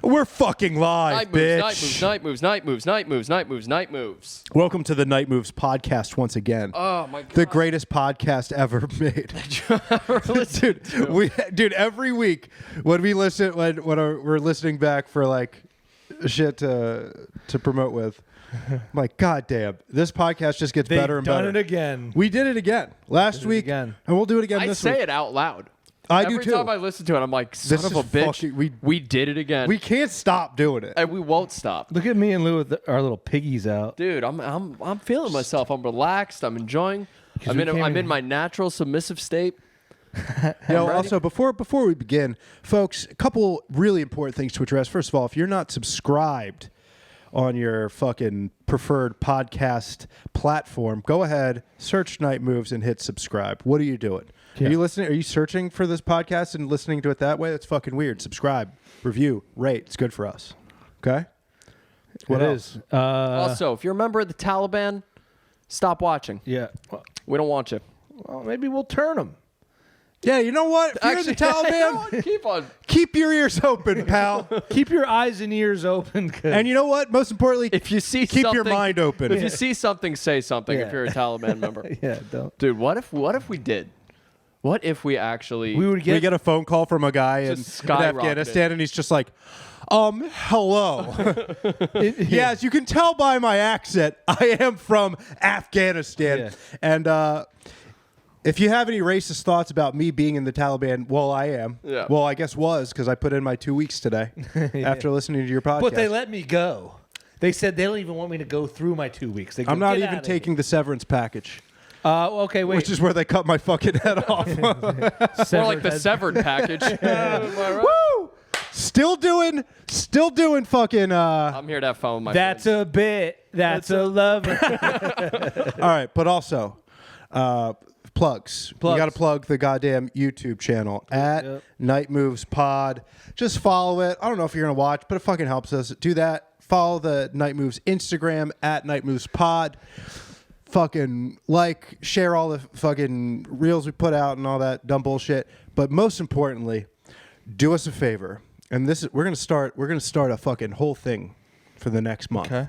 We're fucking live, Night bitch. night moves. Welcome to the Night Moves podcast once again. Oh my god. The greatest podcast ever made. Dude, every week when we listen, when we're listening back for like shit to promote with, I'm like, God damn, this podcast just gets better and better. Done it again. We did it again last week, again. and we'll do it again I this say week. it out loud. I do Every too. time I listen to it, I'm like, son This of a is bitch. fucking- we did it again. We can't stop doing it. And we won't stop. Look at me and Lou with our little piggies out. Dude, I'm feeling myself. I'm relaxed. I'm enjoying. I'm in my natural submissive state. Also, before we begin, folks, a couple really important things to address. First of all, if you're not subscribed on your fucking preferred podcast platform, go ahead, search Night Moves and hit subscribe. What are you doing? Yeah. Are you listening? Are you searching for this podcast and listening to it that way? That's fucking weird. Subscribe, review, rate. It's good for us. Okay? What else? Also, if you're a member of the Taliban, stop watching. Yeah. We don't want you. Well, maybe we'll turn them. Yeah, you know what? If you're in the Taliban, Keep on. keep your ears open, pal. Keep your eyes and ears open. And you know what? Most importantly, If you see keep something, your mind open. If you see something, say something. Yeah. If you're a Taliban member, yeah, don't. dude. What if we did? What if we actually? We would We get. get a phone call from a guy in Just skyrocketed. Afghanistan, and he's just like, hello. Yeah, as you can tell by my accent, I am from Afghanistan. Yeah. And if you have any racist thoughts about me being in the Taliban, well, I am. Yeah. Well, I guess was, because I put in my 2 weeks today after listening to your podcast. But they let me go. They said they don't even want me to go through my 2 weeks. They go, I'm not "Get even outta taking the severance package, Okay, wait. which is where they cut my fucking head off. More like the severed package. Am I right? Woo! Still doing fucking. I'm here to have fun with my That's friends. a bit. That's a love. All right, but also, plugs. We got to plug the goddamn YouTube channel at Night Moves Pod. Just follow it. I don't know if you're gonna watch, but it fucking helps us. Do that. Follow the Night Moves Instagram at Night Moves Pod. Fucking like, share all the fucking reels we put out and all that dumb bullshit. But most importantly, do us a favor. And we're gonna start a fucking whole thing for the next month. Okay.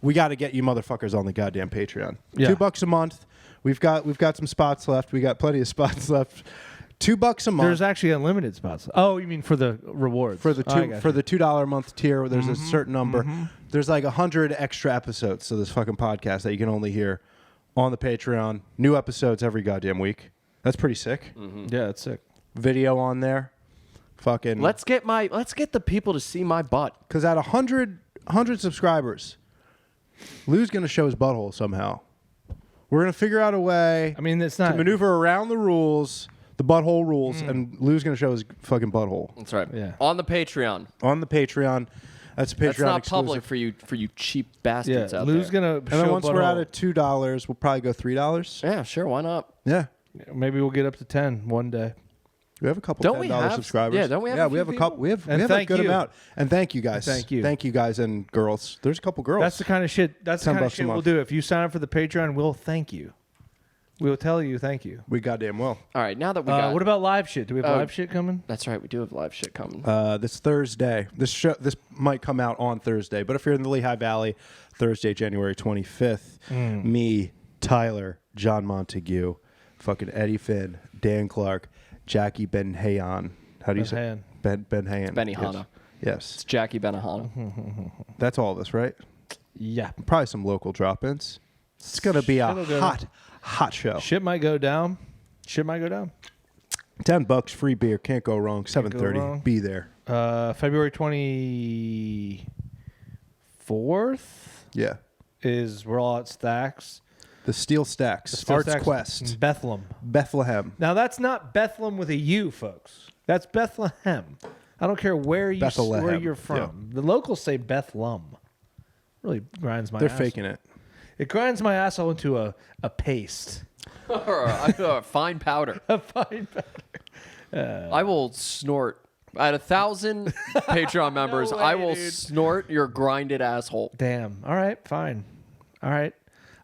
We got to get you motherfuckers on the goddamn Patreon. Yeah. $2 a month. We've got some spots left. We got plenty of spots left. $2 a month. There's actually unlimited spots. Oh, you mean for the rewards? For the $2 a month tier, there's a certain number. There's like 100 extra episodes to this fucking podcast that you can only hear on the Patreon. New episodes every goddamn week. That's pretty sick. Yeah, that's sick. Video on there. Fucking. Let's get the people to see my butt. Because at 100 subscribers, Lou's gonna show his butthole somehow. We're gonna figure out a way. I mean, it's not to maneuver around the rules, the butthole rules, and Lou's gonna show his fucking butthole That's right. Yeah. On the Patreon. on the Patreon. That's a Patreon That's not exclusive. public for you cheap Yeah, bastards out Lou's there. gonna. And then once we're at $2, we'll probably go $3. Yeah, sure. Why not? Yeah, Maybe we'll get up to 10 one day. we have a couple Don't we $10 have- subscribers. yeah, don't we have Yeah, a we few have a couple. We have And a thank good you. amount. And thank you guys. Thank you. Thank you guys and girls. There's a couple girls. That's the kind of shit. That's the kind of $10 a shit we'll month. do. If you sign up for the Patreon, we'll thank you. We'll tell you thank you. we goddamn well. All right, now that we got. What about live shit? Do we have Oh. live shit coming? That's right. We do have live shit coming. This Thursday. This might come out on Thursday, but if you're in the Lehigh Valley, Thursday, January 25th, me, Tyler, John Montague, fucking Eddie Finn, Dan Clark, Jackie Ben-Hayan. How do you say it? Ben-Hayan. Benihana. Yes. It's Jackie Benihana. That's all of us, right? Yeah. Probably some local drop-ins. It's going to be a It'll go hot show. Shit might go down. $10 free beer. Can't go wrong. 7:30. wrong. Be there. February 24th Yeah. is we're all at Stacks. The Steel Stacks. Steel Arts Stacks Quest. in Bethlehem. Bethlehem. Now that's not Bethlehem with a U, folks. That's Bethlehem. I don't care where Bethlehem. you're from. The locals say Bethlehem. Really grinds my. They're ass. faking it. It grinds my asshole into a paste. Fine powder. A fine. I will snort. At 1,000 Patreon members, way, I will dude. snort your grinded asshole. Damn. All right. Fine. All right.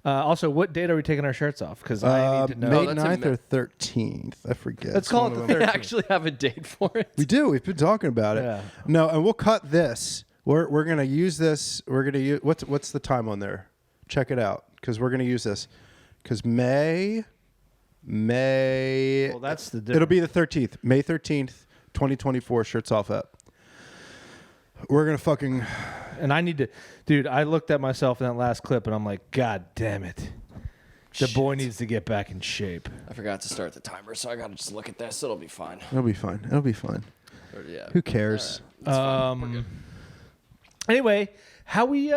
Also, what date are we taking our shirts off? Because I need to know. May 9th or 13th. I forget. Let's call it the We 13th. actually have a date for it. We do. We've been talking about it. Yeah. No, and we'll cut this. We're gonna use this. We're gonna use what's the time on there? Check it out because we're gonna use this because May. Well, that's the difference. It'll be the 13th, May 13th, 2024. Shirts off up. We're gonna fucking. And I need to, dude. I looked at myself in that last clip, and I'm like, God damn it, the boy needs to get back in shape. I forgot to start the timer, so I gotta just look at this. It'll be fine. It'll be fine. It'll be fine. Yeah. Who cares? Anyway, how we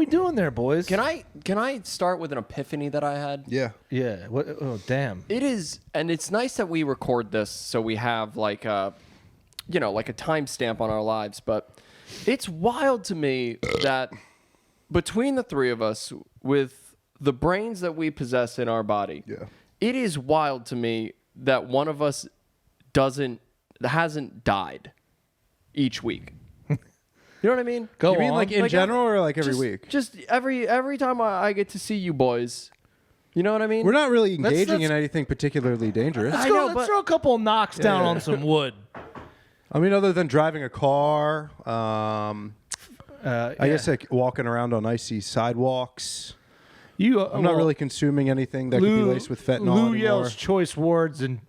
doing there, boys? Can I start with an epiphany that I had? Yeah. Yeah. What? Oh, damn. It is, and it's nice that we record this so we have like a timestamp on our lives. But it's wild to me that between the three of us, with the brains that we possess in our body, it is wild to me that one of us hasn't died each week. You know what I mean? You mean like in general or like every week? Just every time I get to see you boys. You know what I mean? We're not really engaging in anything particularly dangerous. Let's throw a couple of knocks down on some wood. I mean, other than driving a car, I guess like walking around on icy sidewalks. I'm not really consuming anything that could be laced with fentanyl Lou anymore. yells choice words in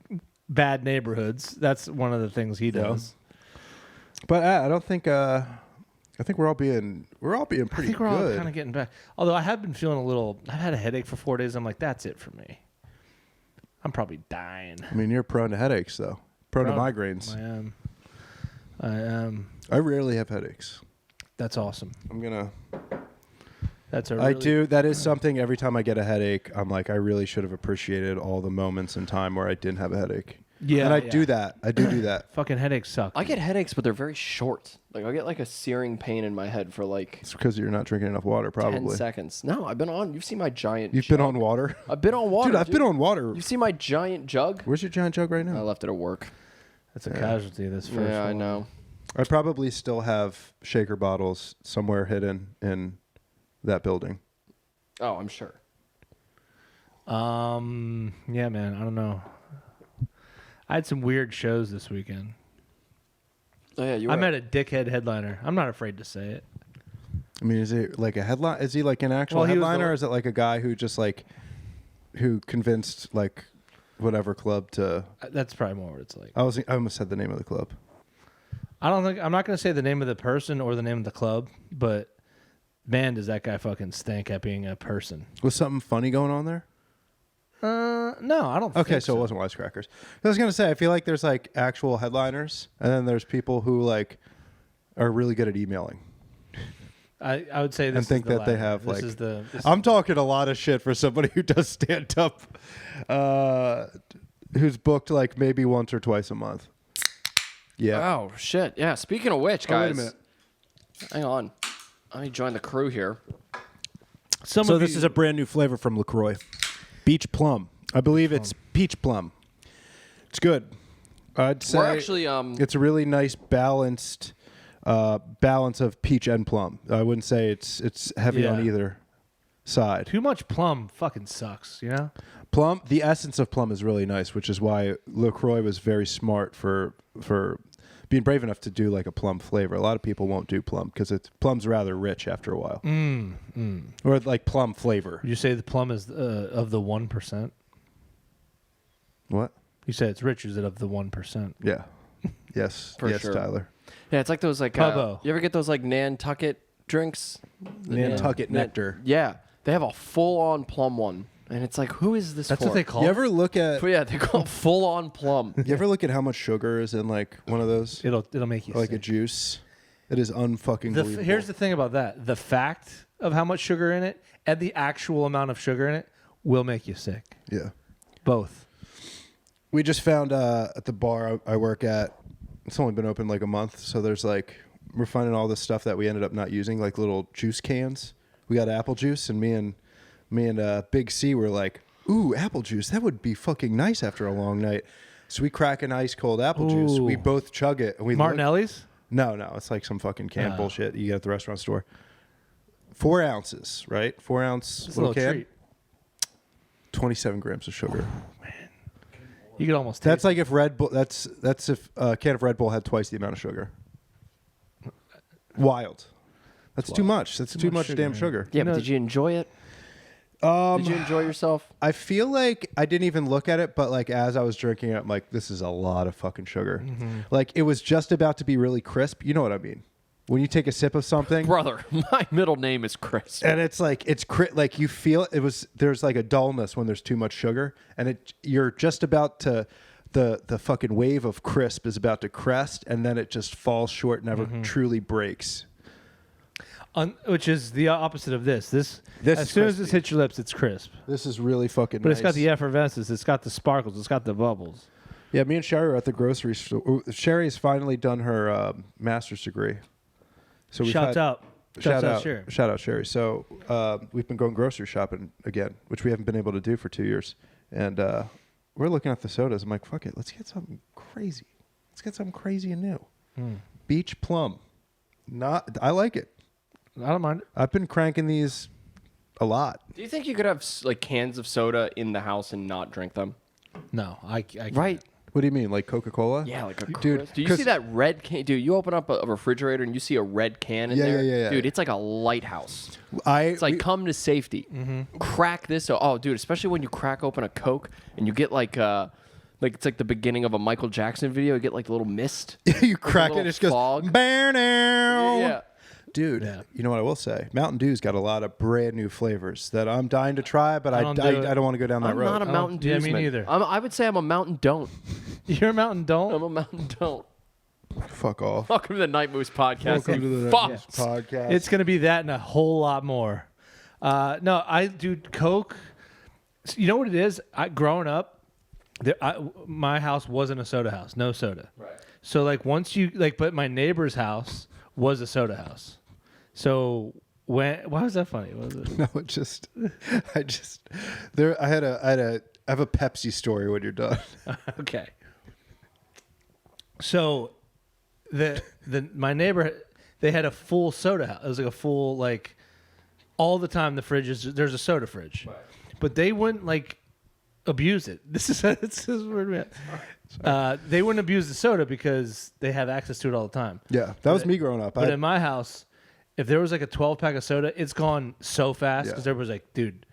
bad neighborhoods. That's one of the things he does. But I don't think. I think we're all being pretty good. I think we're all kind of getting back. Although I have been feeling I've had a headache for 4 days. I'm like, that's it for me. I'm probably dying. I mean, you're prone to headaches, though. Prone to migraines. I am. I rarely have headaches. That's awesome. I do. That is something. Every time I get a headache, I'm like, I really should have appreciated all the moments in time where I didn't have a headache. Yeah, and I do that. I do that. Fucking headaches suck. I get headaches, but they're very short. Like I get like a searing pain in my head for like. It's because you're not drinking enough water, probably. 10 seconds. No, I've been on. You've seen my giant. You've been on water. I've been on water, dude. I've been on water. You see my giant jug? Where's your giant jug right now? I left it at work. That's a casualty. This first. Yeah, one. I know. I probably still have shaker bottles somewhere hidden in that building. Oh, I'm sure. Yeah, man. I don't know. I had some weird shows this weekend. Oh yeah, I met a dickhead headliner. I'm not afraid to say it. I mean, is he like a headline? Is he like an actual headliner, or is it like a guy who just like who convinced like whatever club to? That's probably more what it's like. I almost said the name of the club. I'm not going to say the name of the person or the name of the club, but man, does that guy fucking stink at being a person. Was something funny going on there? No, I don't. Okay, think so it wasn't Wisecrackers. I was gonna say, I feel like there's like actual headliners, and then there's people who like are really good at emailing. I would say this and think is the that they latter. have this like. Is the, I'm talking a lot of shit for somebody who does stand up, who's booked like maybe once or twice a month. Yeah. Oh shit! Yeah. Speaking of which, guys, wait a minute. Hang on. Let me join the crew here. So this is a brand new flavor from LaCroix. Beach plum. I believe it's peach plum. It's good. I'd say We're actually it's a really nice balance of peach and plum. I wouldn't say it's heavy on either side. too much plum fucking sucks, you know? Plum, the essence of plum is really nice, which is why LaCroix was very smart for being brave enough to do like a plum flavor. A lot of people won't do plum because plum's rather rich after a while. Or like plum flavor. Would you say the plum is of the 1%? What? You say it's rich. Is it of the 1%? Yeah. Yes. For yes, sure. Tyler. Yeah, it's like those like Pubbo. you ever get those like Nantucket drinks? Nantucket nectar. Yeah, they have a full-on plum one, and it's like, who is this? That's for? what they call You it. ever look at Yeah, they call it full-on plum. You ever look at how much sugar is in like one of those? It'll make you Like a sick. juice. It is unfucking believable. Here's the thing about that. The fact of how much sugar in it and the actual amount of sugar in it will make you sick. Yeah. Both. We just found at the bar I work at, it's only been open like a month, so there's like, we're finding all this stuff that we ended up not using, like little juice cans. We got apple juice, and me and Big C were like, ooh, apple juice, that would be fucking nice after a long night. So we crack an ice cold apple juice. We both chug it. And we Martinelli's? No, it's like some fucking canned bullshit you get at the restaurant store. 4 ounces, right? 4 ounce It's a little can. treat. 27 grams of sugar. You could almost. That's taste like if Red Bull. That's if a can of Red Bull had twice the amount of sugar. Wild. That's too much. That's too much sugar, damn man. sugar. Yeah, but did you enjoy it? Did you enjoy yourself? I feel like I didn't even look at it, but like as I was drinking it, I'm like, this is a lot of fucking sugar. Mm-hmm. Like it was just about to be really crisp. You know what I mean? When you take a sip of something, Brother, my middle name is Chris. and it's like like you feel it was. There's like a dullness when there's too much sugar, and you're just about to. The fucking wave of crisp is about to crest, and then it just falls short, never truly breaks. which is the opposite of this. This This as is soon as crispy. this hits your lips, it's crisp. This is really fucking But nice. it's got the effervescence. It's got the sparkles. It's got the bubbles. Yeah, me and Sherry were at the grocery store. Sherry has finally done her master's degree. So Shout out. Shout out, Sherry. shout out, Sherry. So we've been going grocery shopping again, which we haven't been able to do for 2 years. And we're looking at the sodas. I'm like, fuck it. Let's get something crazy. Let's get something crazy and new. Beach plum. I like it. I don't mind it. I've been cranking these a lot. Do you think you could have like cans of soda in the house and not drink them? No, I can't. Right. What do you mean, like Coca-Cola? Yeah, like a Dude, crisp. Do you 'cause- see that red can? Dude, you open up a refrigerator and you see a red can in Yeah, there. yeah. Dude, it's like a lighthouse. It's It's like come to safety. Crack this. Oh, dude, especially when you crack open a Coke and you get like it's like the beginning of a Michael Jackson video. You get like a little mist. you crack it, little and it just goes, fog. "Bear now." Yeah. Dude, Yeah. you know what I will say? Mountain Dew's got a lot of brand new flavors that I'm dying to try, but I don't don't, do it. want to go down that I'm road. not a Mountain Dew. yeah, me neither. I would say I'm a Mountain Don't. You're a Mountain Don't. I'm a Mountain Don't. Fuck off. Welcome to the Night Moose podcast. Welcome to the Fuck. podcast. It's gonna be that and a whole lot more. No, I do Coke. You know what it is? Growing up, my house wasn't a soda house. No soda. Right. So like once you like, but my neighbor's house was a soda house. So why was that funny? What was it? No, I have a Pepsi story when you're done. Okay. So my neighbor, they had a full soda house. It was like a full like all the time the fridge there's a soda fridge. Right. But they wouldn't like abuse it. This is weird, man. They wouldn't abuse the soda because they have access to it all the time. Yeah, that was me growing up. But in my house, if there was like a 12-pack of soda, it's gone so fast because Yeah. everybody's like, dude,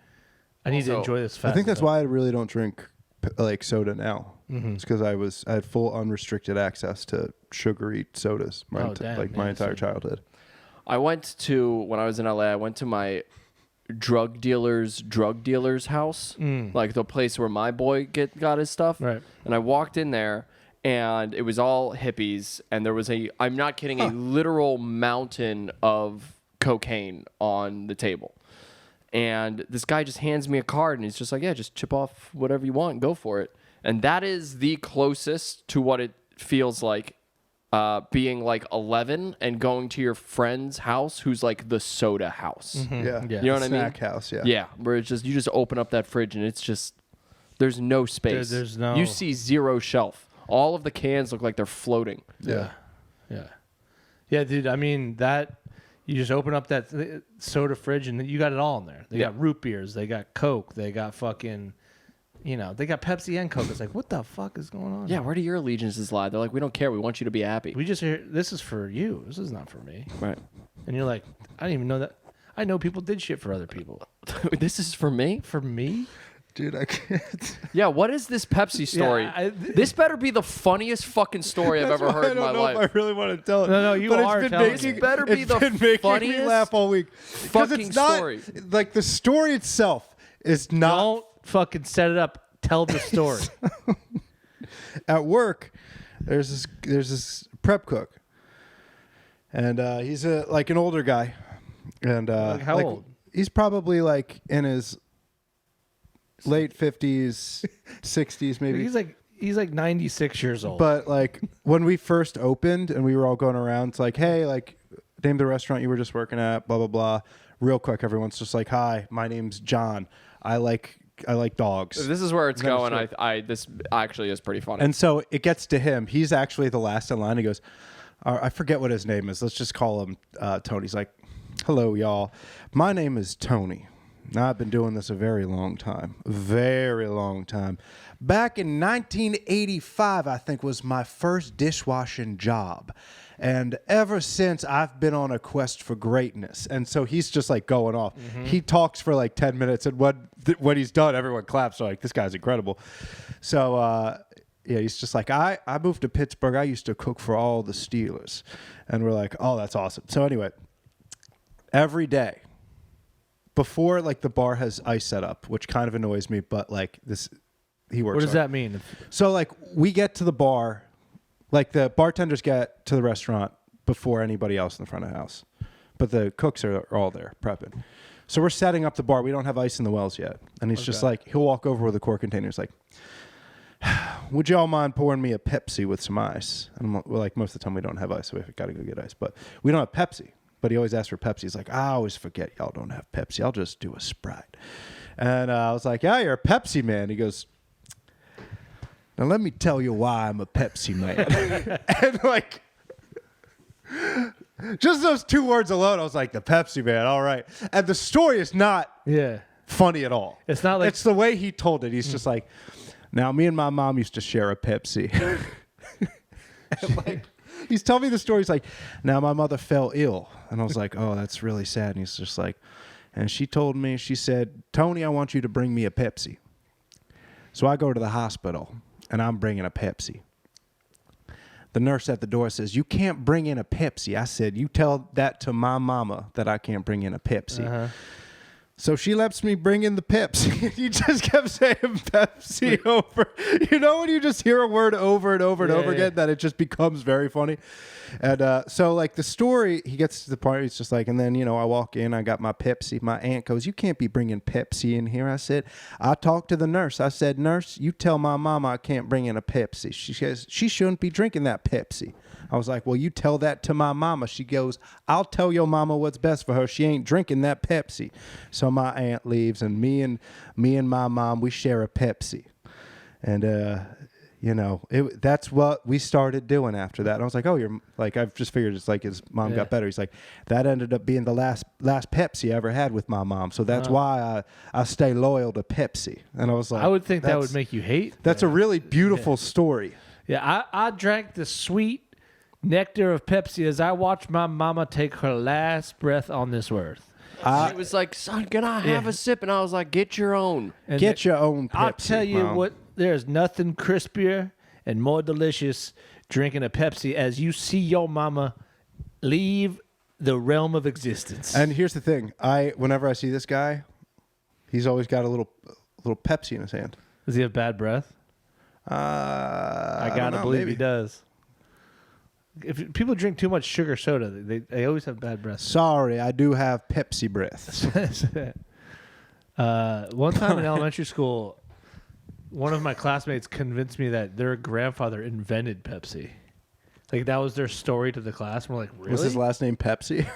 I need to Also, enjoy this fast. I think that's why I really don't drink like soda now. It's because I had full unrestricted access to sugary sodas my entire childhood. I went to when I was in LA. I went to my drug dealer's house, like the place where my boy got his stuff. Right. And I walked in there, and it was all hippies, and there was I'm not kidding, a literal mountain of cocaine on the table. And this guy just hands me a card, and he's just like, yeah, just chip off whatever you want, go for it. And that is the closest to what it feels like being like 11 and going to your friend's house who's like the soda house. Yeah. Yeah. You know what I mean? Snack house, yeah. Yeah, where it's just you just open up that fridge and it's just there's no space. There's no- You see zero shelf. All of the cans look like they're floating. Yeah. Yeah, dude. I mean that you just open up that soda fridge and you got it all in there. They got root beers, they got Coke, they got fucking, they got Pepsi and Coke. It's like, what the fuck is going on? Yeah, where do your allegiances lie? They're like, we don't care. We want you to be happy. We just hear this is for you. This is not for me. Right. And you're like, I didn't even know that. I know people did shit for other people. This is for me? For me? Dude, I can't. Yeah, what is this Pepsi story? Yeah, this better be the funniest fucking story I've ever heard in my life. I really want to tell it. No, you but are it's been telling making, it. Better be it's the been making me funniest laugh all week. 'Cause fucking it's not, story. Like the story itself is not Don't fucking set it up. Tell the story. at work. There's this prep cook, and he's like an older guy, and How old? He's probably like in his late 50s, 60s maybe. He's like 96 years old. But like when we first opened and we were all going around, it's like, hey, like name the restaurant you were just working at, blah blah blah. Real quick, everyone's just like, hi, my name's John. I like dogs. This is where it's Never going. sure. This actually is pretty funny. And so it gets to him. He's actually the last in line. He goes, I forget what his name is. Let's just call him Tony. He's like, Hello, y'all. My name is Tony. Now, I've been doing this a very long time. Very long time. Back in 1985, I think, was my first dishwashing job. And ever since, I've been on a quest for greatness. And so he's just like going off. Mm-hmm. He talks for like 10 minutes, and when he's done, everyone claps. So like, this guy's incredible. So, yeah, he's just like, I moved to Pittsburgh. I used to cook for all the Steelers. And we're like, oh, that's awesome. So anyway, every day, before like the bar has ice set up, which kind of annoys me, but like this, he works. What does hard. that mean? So like we get to the bar, like the bartenders get to the restaurant before anybody else in the front of the house, but the cooks are all there prepping. So we're setting up the bar. We don't have ice in the wells yet, and he's just like, he'll walk over with a quart container. He's like, would y'all mind pouring me a Pepsi with some ice? And we're like, most of the time we don't have ice, so we've got to go get ice, but we don't have Pepsi. But he always asks for Pepsi. He's like, I always forget y'all don't have Pepsi. I'll just do a Sprite. And I was like, yeah, you're a Pepsi man. He goes, now let me tell you why I'm a Pepsi man. And like, just those two words alone, I was like, the Pepsi man, all right. And the story is not funny at all. It's not like... It's the way he told it. He's just like, now me and my mom used to share a Pepsi. And like, he's telling me the story. He's like, now my mother fell ill. And I was like, oh, that's really sad. And he's just like, and she told me, she said, Tony, I want you to bring me a Pepsi. So I go to the hospital, and I'm bringing a Pepsi. The nurse at the door says, you can't bring in a Pepsi. I said, you tell that to my mama that I can't bring in a Pepsi. Uh-huh. So she lets me bring in the Pepsi. He just kept saying Pepsi over. You know when you just hear a word over and over and over again, that it just becomes very funny? And so, like, the story, he gets to the part, he's just like, and then, you know, I walk in, I got my Pepsi. My aunt goes, you can't be bringing Pepsi in here. I said, I talked to the nurse. I said, nurse, you tell my mama I can't bring in a Pepsi. She says, she shouldn't be drinking that Pepsi. I was like, well, you tell that to my mama. She goes, I'll tell your mama what's best for her. She ain't drinking that Pepsi. So my aunt leaves, and me and my mom, we share a Pepsi. And, you know, that's what we started doing after that. And I was like, oh, you're like, I've just figured it's like his mom got better. He's like, that ended up being the last Pepsi I ever had with my mom. So that's why I stay loyal to Pepsi. And I was like, I would think that would make you hate. That's a really beautiful story. Yeah, I drank the sweet nectar of Pepsi as I watched my mama take her last breath on this earth. She was like, son, can I have a sip? And I was like, get your own. And get your own Pepsi. I'll tell you Mom. what, there's nothing crispier and more delicious drinking a Pepsi as you see your mama leave the realm of existence. And here's the thing. Whenever I see this guy, he's always got a little Pepsi in his hand. Does he have bad breath? I gotta believe he does. If people drink too much sugar soda, they always have bad breath. Sorry, I do have Pepsi breath. One time in elementary school, one of my classmates convinced me that their grandfather invented Pepsi. Like, that was their story to the class. And we're like, really? Was his last name Pepsi?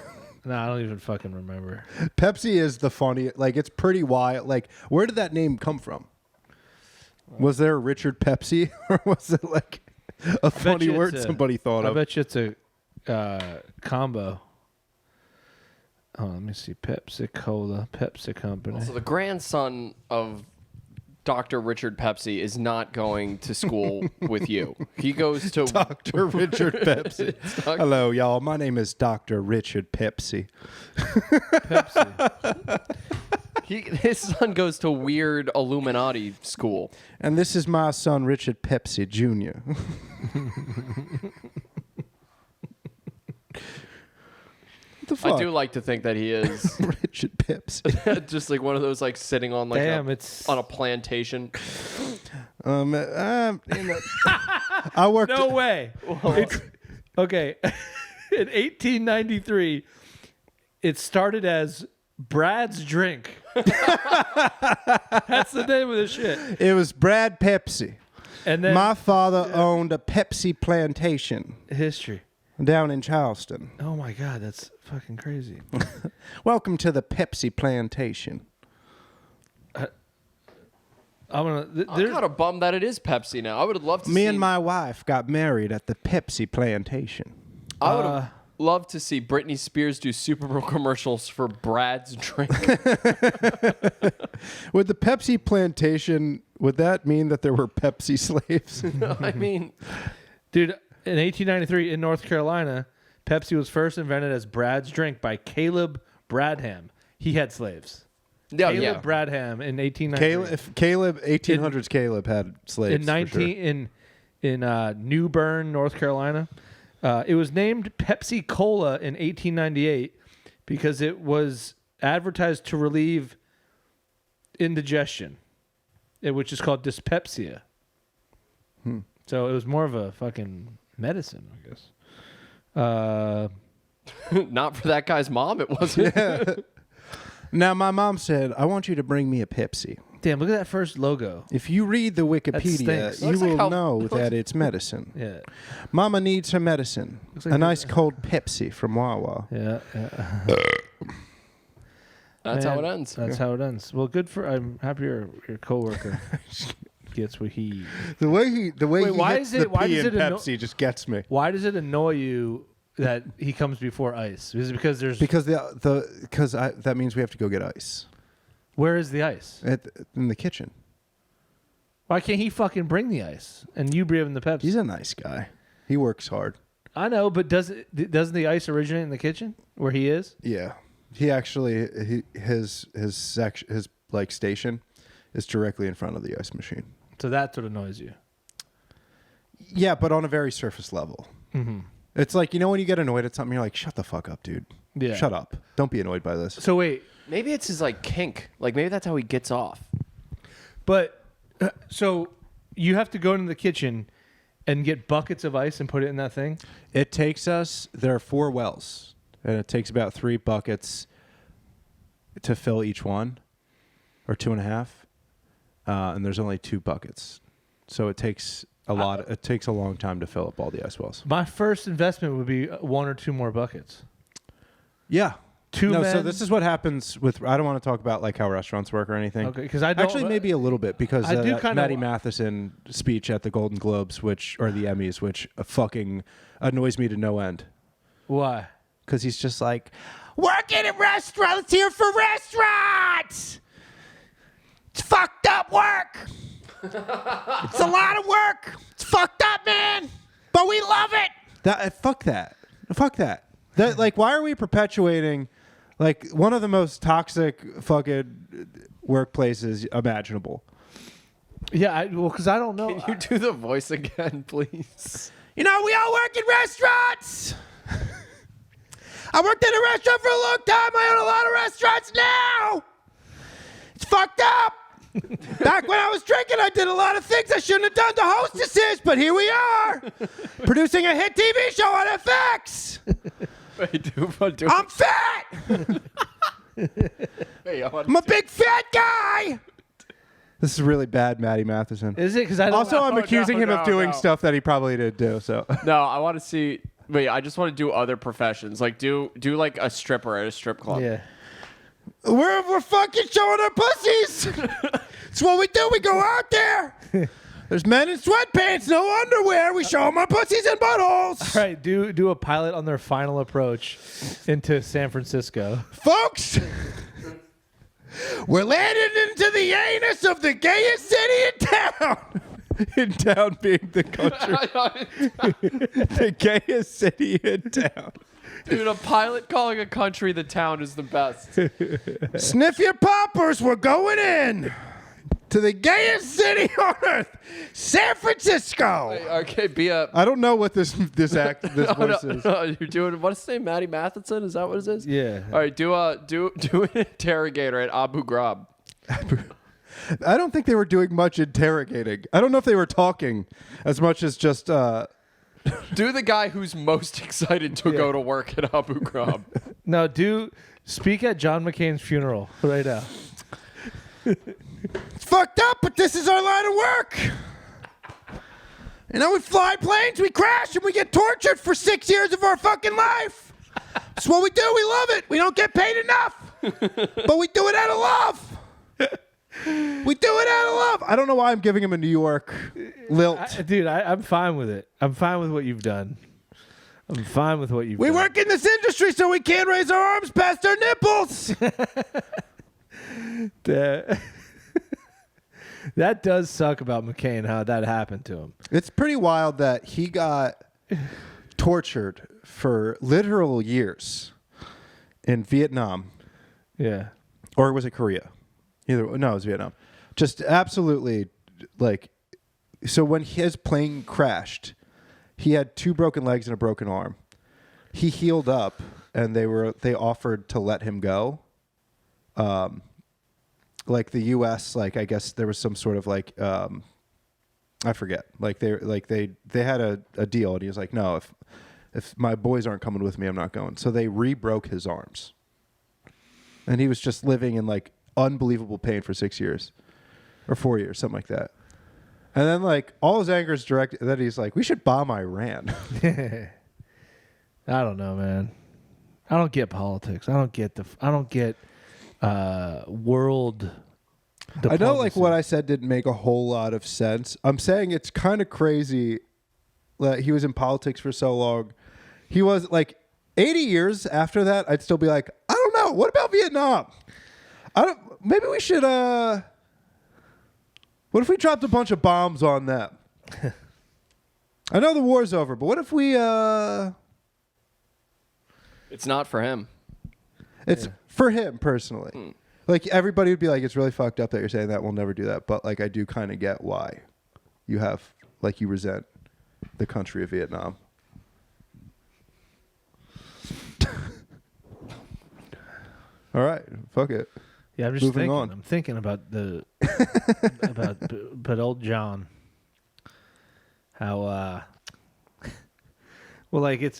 No, I don't even fucking remember. Pepsi is the funny, like, it's pretty wild. Like, where did that name come from? Was there a Richard Pepsi? Or was it like a funny word somebody thought of? I bet you it's a combo. Oh, let me see. Pepsi Cola, Pepsi Company. So the grandson of Dr. Richard Pepsi is not going to school with you. He goes to Dr. Richard Pepsi. Hello, y'all. My name is Dr. Richard Pepsi. His son goes to weird Illuminati school. And this is my son, Richard Pepsi Jr. What the fuck? I do like to think that he is Richard Pepsi. just like one of those, like, sitting on like on a plantation. You know, I worked. No way. Okay. In 1893, it started as Brad's Drink. That's the name of the shit. It was Brad Pepsi. And then my father owned a Pepsi plantation. History. Down in Charleston. Oh my God, that's fucking crazy. Welcome to the Pepsi plantation. I'm kind of bummed that it is Pepsi now. I would love to see... Me and my wife got married at the Pepsi plantation. I love to see Britney Spears do Super Bowl commercials for Brad's drink. With the Pepsi plantation, would that mean that there were Pepsi slaves? No, I mean, Dude, in 1893 in North Carolina, Pepsi was first invented as Brad's drink by Caleb Bradham. He had slaves. no, Caleb yeah. Bradham in 1893. Caleb, 1800s Caleb had slaves. In New Bern, North Carolina. It was named Pepsi Cola in 1898 because it was advertised to relieve indigestion, which is called dyspepsia. So it was more of a fucking medicine, I guess. Not for that guy's mom, it wasn't. Yeah. Now, my mom said, I want you to bring me a Pepsi. Damn, look at that first logo. If you read the Wikipedia, stinks. you Looks like will how- know that it's medicine. Yeah. Mama needs her medicine. Looks like A nice cold Pepsi from Wawa. Yeah. That's Man, how it ends. That's how it ends. Well, good for. I'm happy your coworker gets what he. The way he why hits is it- the why P does in it anno- Pepsi just gets me. Why does it annoy you that he comes before ice? Is it because there's Because that means we have to go get ice where is the ice? in the kitchen. Why can't he fucking bring the ice and you bring him the Pepsi? He's a nice guy. He works hard. I know, but doesn't the ice originate in the kitchen where he is? Yeah, he actually his like station is directly in front of the ice machine. So that's what annoys you. Yeah, but on a very surface level. Mm-hmm. It's like, you know, when you get annoyed at something, you're like, shut the fuck up, dude. Yeah. Shut up. Don't be annoyed by this. So wait, Maybe it's his like kink. Like maybe that's how he gets off. but so you have to go into the kitchen and get buckets of ice and put it in that thing? It takes us, there are 4 wells, and it takes about 3 buckets to fill each one, or 2.5. And there's only 2 buckets. So it takes it takes a long time to fill up all the ice wells. My first investment would be 1 or 2 more buckets. Yeah. Two No, men. so this is what happens with, I don't want to talk about like how restaurants work or anything. Okay, because I don't Actually, maybe a little bit, because I do that kinda Maddie wa- Matheson speech at the Golden Globes, or the Emmys, which fucking annoys me to no end. Why? Because he's just like, working in restaurants here for restaurants. It's fucked up work. It's a lot of work. It's fucked up, man. But we love it. Fuck that. Fuck that. That, like, why are we perpetuating like one of the most toxic fucking workplaces imaginable? Yeah, because I don't know. Can you do the voice again, please? You know, we all work in restaurants. I worked in a restaurant for a long time. I own a lot of restaurants now. It's fucked up. Back when I was drinking, I did a lot of things I shouldn't have done to hostesses, but here we are, producing a hit TV show on FX. Wait, do I'm fat. Hey, I'm a big fat guy. This is really bad, Maddie Matheson. Is it? Because I don't. Also, I'm No, accusing him no, of doing no. stuff that he probably didn't do. So No, I want to see. Wait, I just want to do other professions. Like do like a stripper at a strip club. Yeah. we're fucking showing our pussies. It's what we do. We go out there. There's men in sweatpants, no underwear. We show them our pussies and buttholes. All right. Do a pilot on their final approach into San Francisco. Folks, we're landing into the anus of the gayest city in town. In town being the country. The gayest city in town. Dude, a pilot calling a country the town is the best. Sniff your poppers, we're going in to the gayest city on earth, San Francisco. Okay, be a. I don't know what this voice is. No, you're doing what's his name? Maddie Matheson? Is that what it is? Yeah. All right, do an interrogator at Abu Ghraib. I don't think they were doing much interrogating. I don't know if they were talking as much as just. Do the guy who's most excited to go to work at Abu Ghraib. No, speak at John McCain's funeral right now. It's fucked up, but this is our line of work. You know, we fly planes, we crash, and we get tortured for 6 years of our fucking life. That's what we do. We love it. We don't get paid enough, but we do it out of love. We do it out of love. I don't know why I'm giving him a New York lilt. Dude, I'm fine with it. I'm fine with what you've done. I'm fine with what you've We done. work in this industry, so we can't raise our arms past our nipples. That does suck about McCain, how that happened to him. It's pretty wild that he got tortured for literal years in Vietnam. Yeah. Or was it Korea? No, it was Vietnam. Just absolutely, like, so when his plane crashed, he had 2 broken legs and a broken arm. He healed up, and they offered to let him go. Like the U.S., like I guess there was some sort of like I forget. Like they had a deal, and he was like, no, if my boys aren't coming with me, I'm not going. So they re-broke his arms, and he was just living in like unbelievable pain for 6 years or 4 years, something like that. And then like all his anger is directed that he's like, we should bomb Iran. I don't know, man. I don't get politics. I don't get world diplomacy. I know like what I said didn't make a whole lot of sense. I'm saying it's kind of crazy that he was in politics for so long. He was like 80 years after that, I'd still be like, I don't know. What about Vietnam? Maybe we should what if we dropped a bunch of bombs on them? I know the war's over, but what if we It's not for him. It's for him personally. Like everybody would be like, it's really fucked up that you're saying that. We'll never do that. But like, I do kind of get why you resent the country of Vietnam. All right, fuck it. Yeah, I'm just Moving thinking. on. I'm thinking about but old John. How well, like it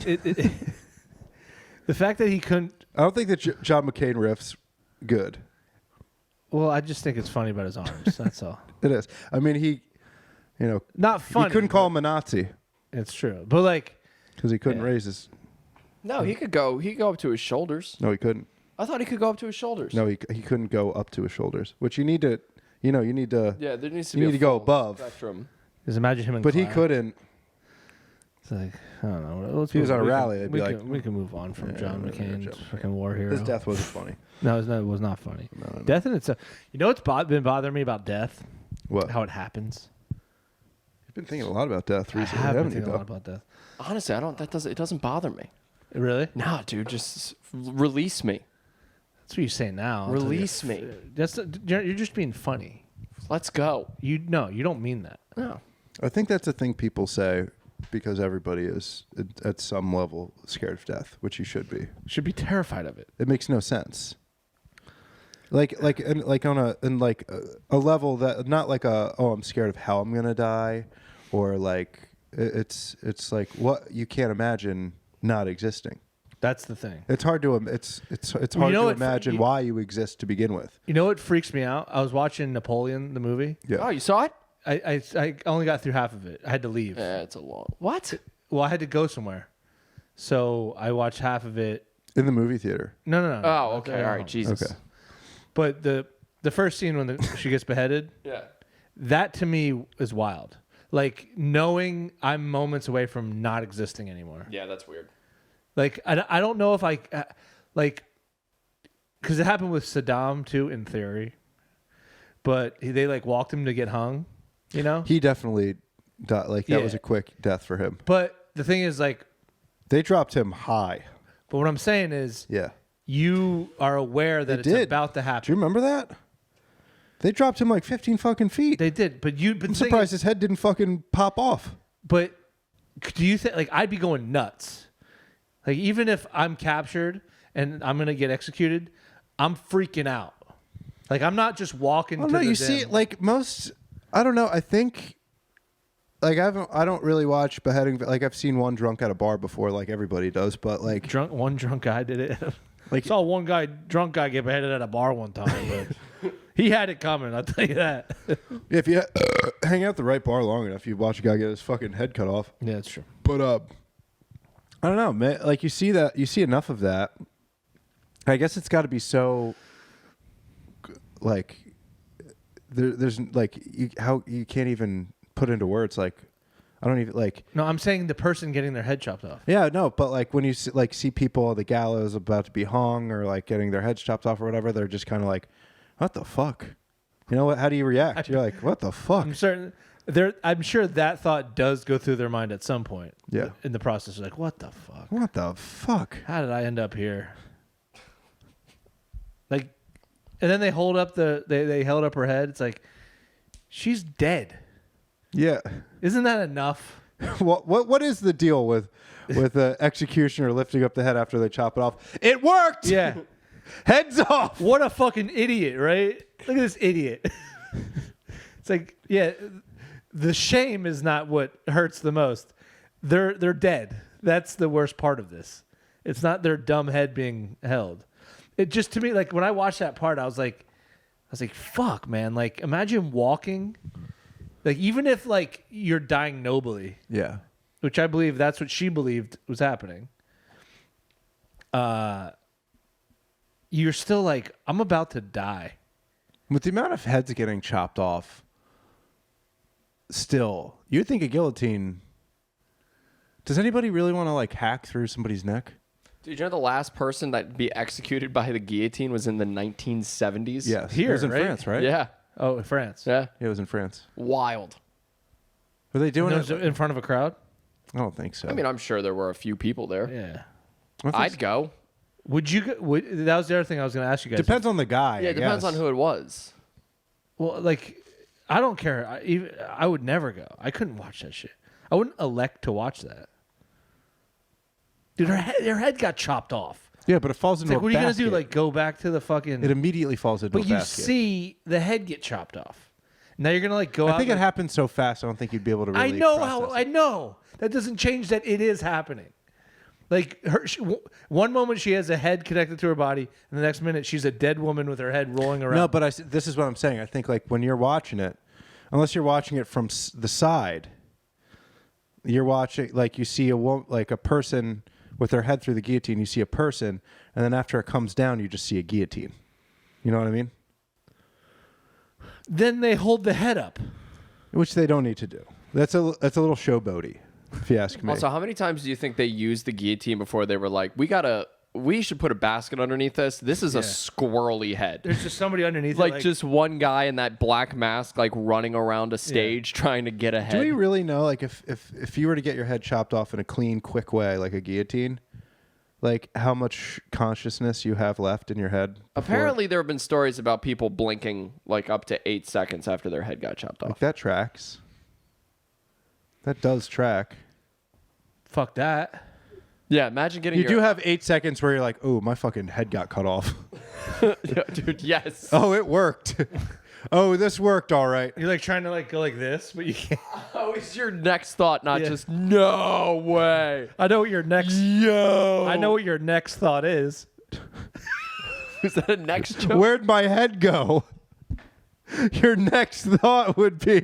the fact that he couldn't. I don't think that John McCain riff's good. Well, I just think it's funny about his arms. That's all. It is. I mean, he, Not funny. he couldn't call him a Nazi It's true, but like, because he couldn't raise his. No, he could go up to his shoulders. No, he couldn't. I thought he could go up to his shoulders. No, he couldn't go up to his shoulders. Which you need to, you need to. Yeah, there needs to You be need a to go full above. spectrum. just imagine him in But he class. couldn't. It's like, I don't know. Let's If he was move- on a we rally, can- I'd we be can- like, we can move on from yeah, John whatever, McCain, John fucking war hero. His death wasn't funny. No, it was not funny. No. Death in itself. You know what's been bothering me about death? What? How it happens. You've been thinking a lot about death recently, I have been haven't you? thinking a Though? lot about death. Honestly, it doesn't bother me. Really? Nah, dude, just release me. That's what you say now. Release me. You're just being funny. Let's go. You don't mean that. No. I think that's a thing people say because everybody is at some level scared of death, which you should be. Should be terrified of it. It makes no sense. Like on a level that not like I'm scared of how I'm gonna die, or like it's like what you can't imagine not existing. That's the thing. It's hard to it's hard to what, imagine why you exist to begin with. You know what freaks me out? I was watching Napoleon, the movie. Yeah. Oh, you saw it? I only got through half of it. I had to leave. Yeah, it's a long. What? Well, I had to go somewhere, so I watched half of it. In the movie theater. No. Oh, okay. All right. Jesus. Okay. But the first scene when she gets beheaded, Yeah. that to me is wild. Like knowing I'm moments away from not existing anymore. Yeah, that's weird. Like I don't know if I like because it happened with Saddam too in theory, but they like walked him to get hung, you know. He definitely died. Like that Yeah. was a quick death for him. But the thing is like, They dropped him high. but what I'm saying is, Yeah. you are aware that They it's did. about to Do you happen. remember that? They dropped him like 15 fucking feet. They did, but I'm surprised his head didn't fucking pop off. But do you think like I'd be going nuts? Like even if I'm captured and I'm gonna get executed, I'm freaking out. Like I'm not just walking. I don't to know. the You see, den. like most, I don't know. I think, like I don't really watch beheading. Like I've seen one drunk at a bar before, like everybody does. But like, one drunk guy did it. Like- saw one drunk guy get beheaded at a bar one time, but he had it coming. I'll tell you that. if you hang out at the right bar long enough, you watch a guy get his fucking head cut off. Yeah, that's true. But I don't know, man. Like you see enough of that. I guess it's got to be so. Like, there's like how you can't even put into words like I don't even like. No, I'm saying the person getting their head chopped off. Yeah, no, but like when you see people on the gallows about to be hung or like getting their heads chopped off or whatever, they're just kind of like, "What the fuck?" You know what? How do you react? You're like, "What the fuck?" I'm sure that thought does go through their mind at some point. Yeah. In the process, like, what the fuck? What the fuck? How did I end up here? Like, and then they hold up they held up her head. It's like, she's dead. Yeah. Isn't that enough? What is the deal with the executioner lifting up the head after they chop it off? It worked. Yeah. Heads off. What a fucking idiot, right? Look at this idiot. It's like, yeah, the shame is not what hurts the most. They're dead. That's the worst part of this. It's not their dumb head being held. It just, to me, like when I watched that part, I was like, fuck, man. Like, imagine walking. Like, even if like you're dying nobly. Yeah. Which I believe that's what she believed was happening. You're still like, I'm about to die. With the amount of heads getting chopped off, still, you'd think a guillotine. Does anybody really want to like hack through somebody's neck? Dude, you know the last person that be executed by the guillotine was in the 1970s? Yes. Here, it was in right? France, right? Yeah. Oh, in France. Yeah. It was in France. Wild. Were they doing it in front of a crowd? I don't think so. I mean, I'm sure there were a few people there. Yeah. I'd go. Would you? That was the other thing I was going to ask you guys. Depends on the guy. Yeah, it depends on who it was. Well, like, I don't care. I would never go. I couldn't watch that shit. I wouldn't elect to watch that. Dude, her head got chopped off. Yeah, but it falls into Like, a what are you going basket. to do? Like, go back to the fucking... It immediately falls into a But you basket. see the head get chopped off. Now you're going to, like, go out... I think it happened so fast, I don't think you'd be able to really process I it. know. That doesn't change that it is happening. Like, one moment she has a head connected to her body, and the next minute she's a dead woman with her head rolling around. No, but this is what I'm saying. I think, like, when you're watching it, unless you're watching it from the side, you're watching, like, you see a person with their head through the guillotine, you see a person, and then after it comes down, you just see a guillotine. You know what I mean? Then they hold the head up. Which they don't need to do. That's a little showboaty, if you ask me. Also, how many times do you think they used the guillotine before they were like, we should put a basket underneath this? This is a squirrely head. There's just somebody underneath like it. just one guy in that black mask, like running around a stage trying to get a head. Do we really know, like, if you were to get your head chopped off in a clean, quick way, like a guillotine, like how much consciousness you have left in your head? Apparently, there have been stories about people blinking like up to 8 seconds after their head got chopped off. Like, that tracks. That does track. Fuck that. Yeah, imagine getting. You do have 8 seconds where you're like, "Oh, my fucking head got cut off." Yeah, dude, yes. Oh, it worked. Oh, this worked all right. You're like trying to like go like this, but you can't. Oh, is your next thought not just no way? I know what your next. I know what your next thought is. Is that a next joke? Where'd my head go? Your next thought would be,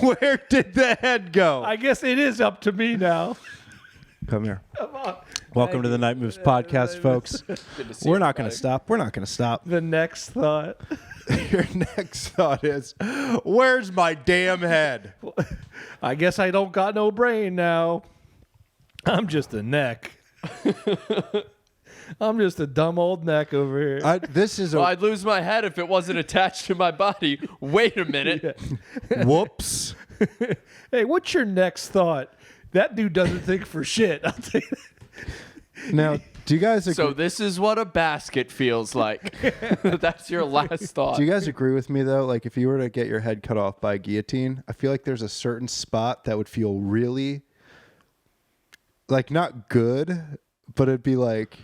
where did the head go? I guess it is up to me now. Come here. Come on. Welcome to the Night Moves podcast, folks. Good to see We're not going to everybody. stop. We're not going to stop. The next thought. Your next thought is, where's my damn head? I guess I don't got no brain now. I'm just a neck. I'm just a dumb old neck over here. This is a Well, I'd lose my head if it wasn't attached to my body. Wait a minute. whoops. Hey, what's your next thought? That dude doesn't think for shit. I'll tell you that. Now, do you guys agree? So this is what a basket feels like. That's your last thought. Do you guys agree with me though? Like, if you were to get your head cut off by a guillotine, I feel like there's a certain spot that would feel really, like, not good, but it'd be like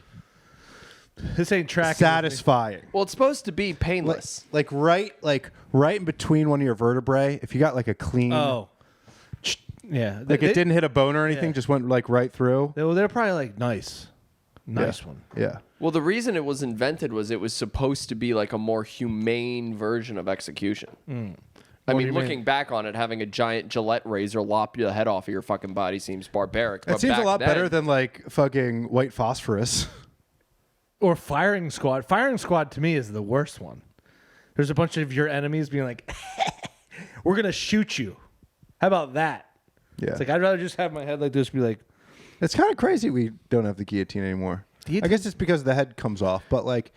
This ain't tracking. satisfying. Well, it's supposed to be painless. Like right in between one of your vertebrae. If you got like a clean, Oh. Yeah. like it didn't hit a bone or anything, yeah. just went like right through. Well, they're probably like nice. Nice one. Yeah. Well, the reason it was invented was it was supposed to be like a more humane version of execution. I What do mean, you looking mean? back on it, having a giant Gillette razor lop the head off of your fucking body seems barbaric. It but seems a back lot then- better than like fucking white phosphorus. Or firing squad. Firing squad to me is the worst one. There's a bunch of your enemies being like, we're going to shoot you. How about that? Yeah. It's like I'd rather just have my head like this, be like. It's kind of crazy we don't have the guillotine anymore. I guess it's because the head comes off, but like,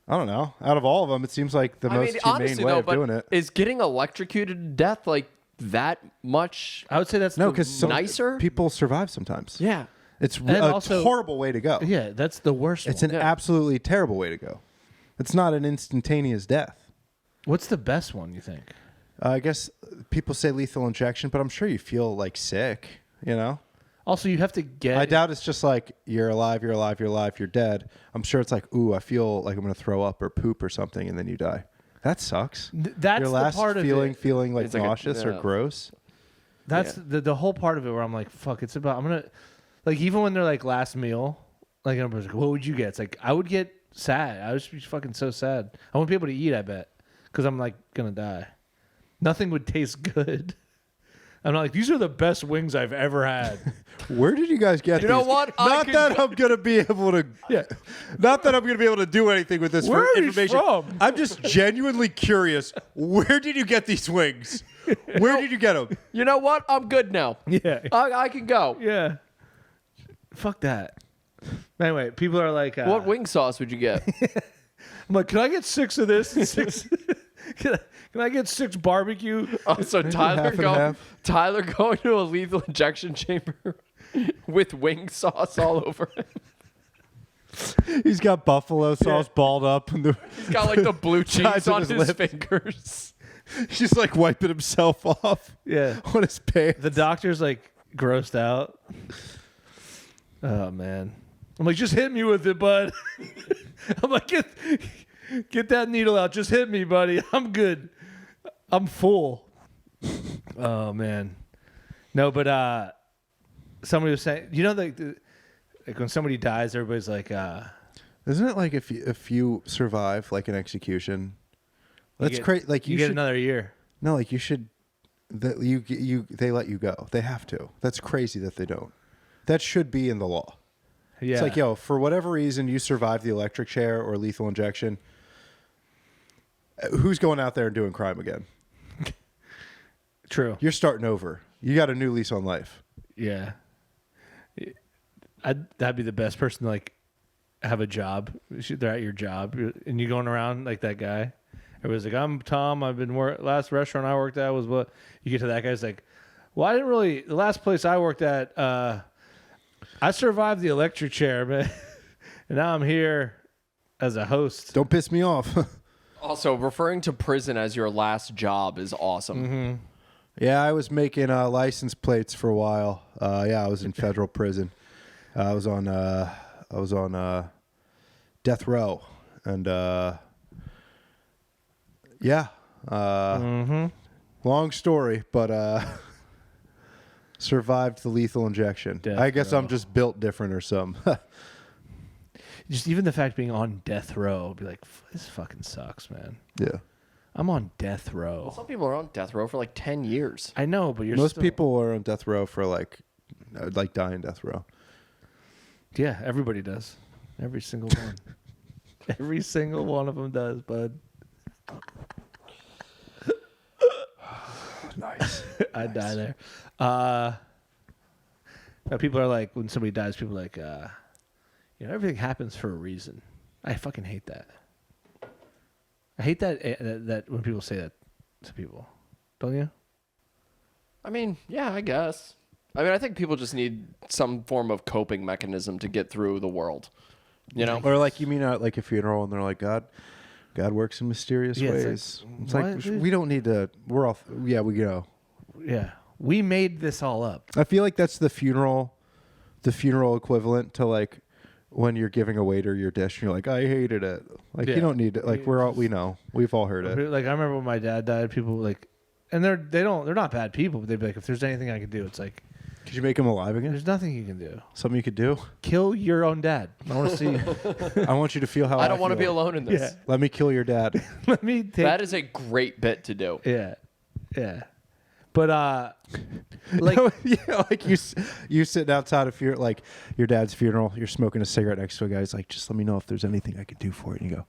I don't know. Out of all of them, it seems like the most humane way of doing it. Is getting electrocuted to death like that much? I would say that's because nicer. People survive sometimes. Yeah, it's a horrible way to go. Yeah, that's the worst. It's an absolutely terrible way to go. It's not an instantaneous death. What's the best one, you think? I guess people say lethal injection, but I'm sure you feel like sick, you know? Also, you have to get... I doubt it's just like, you're alive, you're dead. I'm sure it's like, ooh, I feel like I'm going to throw up or poop or something, and then you die. That sucks. That's your last the part of feeling, it. feeling like nauseous or gross. That's the whole part of it where I'm like, fuck, it's about... I'm going to... Like, even when they're like last meal, like, everybody's like, what would you get? It's like, I would get sad. I would just be fucking so sad. I wouldn't be able to eat, I bet. Because I'm like, going to die. Nothing would taste good. I'm not like, these are the best wings I've ever had. Where did you guys get these? You know what? Not that I'm going to be able to... Yeah. Not that I'm going to be able to do anything with this Where are these information. from? I'm just genuinely curious. Where did you get these wings? Where did you get them? You know what? I'm good now. Yeah. I can go. Yeah. Fuck that. Anyway, people are like... What wing sauce would you get? I'm like, can I get 6 of this and 6... Can I get 6 barbecue? Oh, so Tyler going to a lethal injection chamber with wing sauce all over him. He's got buffalo sauce balled up. And He's got like the blue cheese sides of on his his lip. fingers. He's just like wiping himself off Yeah. on his pants. The doctor's like grossed out. Oh, man. I'm like, just hit me with it, bud. I'm like, get that needle out. Just hit me, buddy. I'm good. I'm full. Oh, man. No, but somebody was saying, you know, like when somebody dies, everybody's like... Isn't it like if you survive like an execution, that's crazy. Like you get another year. No, like you should. They let you go. They have to. That's crazy that they don't. That should be in the law. Yeah. It's like, yo, for whatever reason you survived the electric chair or lethal injection, who's going out there and doing crime again? True. You're starting over. You got a new lease on life. Yeah. That'd be the best person to like have a job. They're at your job and you going around like that guy. Everybody's like, I'm Tom. I've been last restaurant I worked at was what. You get to that guy's like, well, I didn't really. The last place I worked at, I survived the electric chair, man, and now I'm here as a host. Don't piss me off. Also, referring to prison as your last job is awesome. Mm-hmm. Yeah, I was making license plates for a while. I was in federal prison. I was on death row, and long story, but survived the lethal injection. I guess I'm just built different or something. Just even the fact being on death row, be like, this fucking sucks, man. Yeah. I'm on death row. Well, some people are on death row for like 10 years. I know, but Most people are on death row for like dying death row. Yeah, everybody does. Every single one. Every single one of them does, bud. Nice. I'd die there. Now people are like, when somebody dies, people are like, everything happens for a reason. I fucking hate that. I hate that when people say that to people. Don't you? I mean, yeah, I guess. I mean, I think people just need some form of coping mechanism to get through the world. You know? Or like, you mean like a funeral and they're like, God works in mysterious ways. It's like we don't need to, we go. Yeah. We made this all up. I feel like that's the funeral equivalent to like when you're giving a waiter your dish and you're like, I hated it. Like you don't need to, like we know. We've all heard it. Like I remember when my dad died, people were like, and they're not bad people, but they'd be like, if there's anything I could do, it's like, could you make him alive again? there's nothing you can do. Something you could do? Kill your own dad. I want to see. I want you to feel how I don't want to be alone in this. Yeah. Let me kill your dad. Let me take. That is a great bit to do. Yeah. Yeah. But like like you sitting outside of your dad's funeral, you're smoking a cigarette next to a guy. He's like, just let me know if there's anything I could do for it. And you go,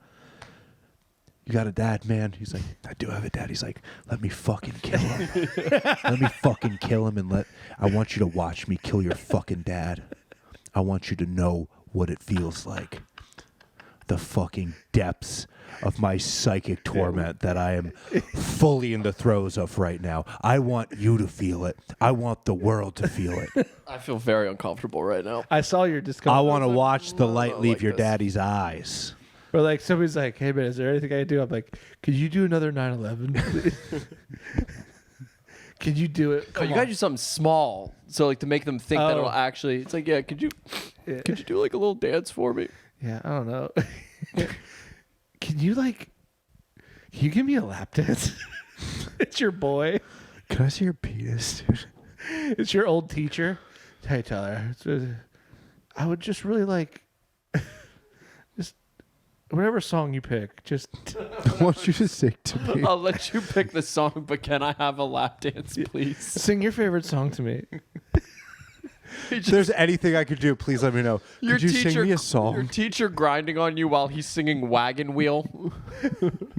you got a dad, man? He's like, I do have a dad. He's like, let me fucking kill him. Let me fucking kill him I want you to watch me kill your fucking dad. I want you to know what it feels like. The fucking depths of my psychic torment that I am fully in the throes of right now. I want you to feel it. I want the world to feel it. I feel very uncomfortable right now. I saw your discomfort. I want to watch the light leave like your this. daddy's eyes. Or like somebody's like, hey man, is there anything I can do? I'm like, could you do another 9/11? Could you do it? You gotta do something small, so like to make them think that it'll actually. It's like, could you do like a little dance for me? Yeah, I don't know. Can you give me a lap dance? It's your boy. Can I see your penis, dude? It's your old teacher. Hey Tyler, I would just really like just whatever song you pick. Just I want you to sing to me. I'll let you pick the song, but can I have a lap dance, please? sing your favorite song to me. If there's anything I could do, please let me know. Could you sing me a song? Your teacher grinding on you while he's singing Wagon Wheel.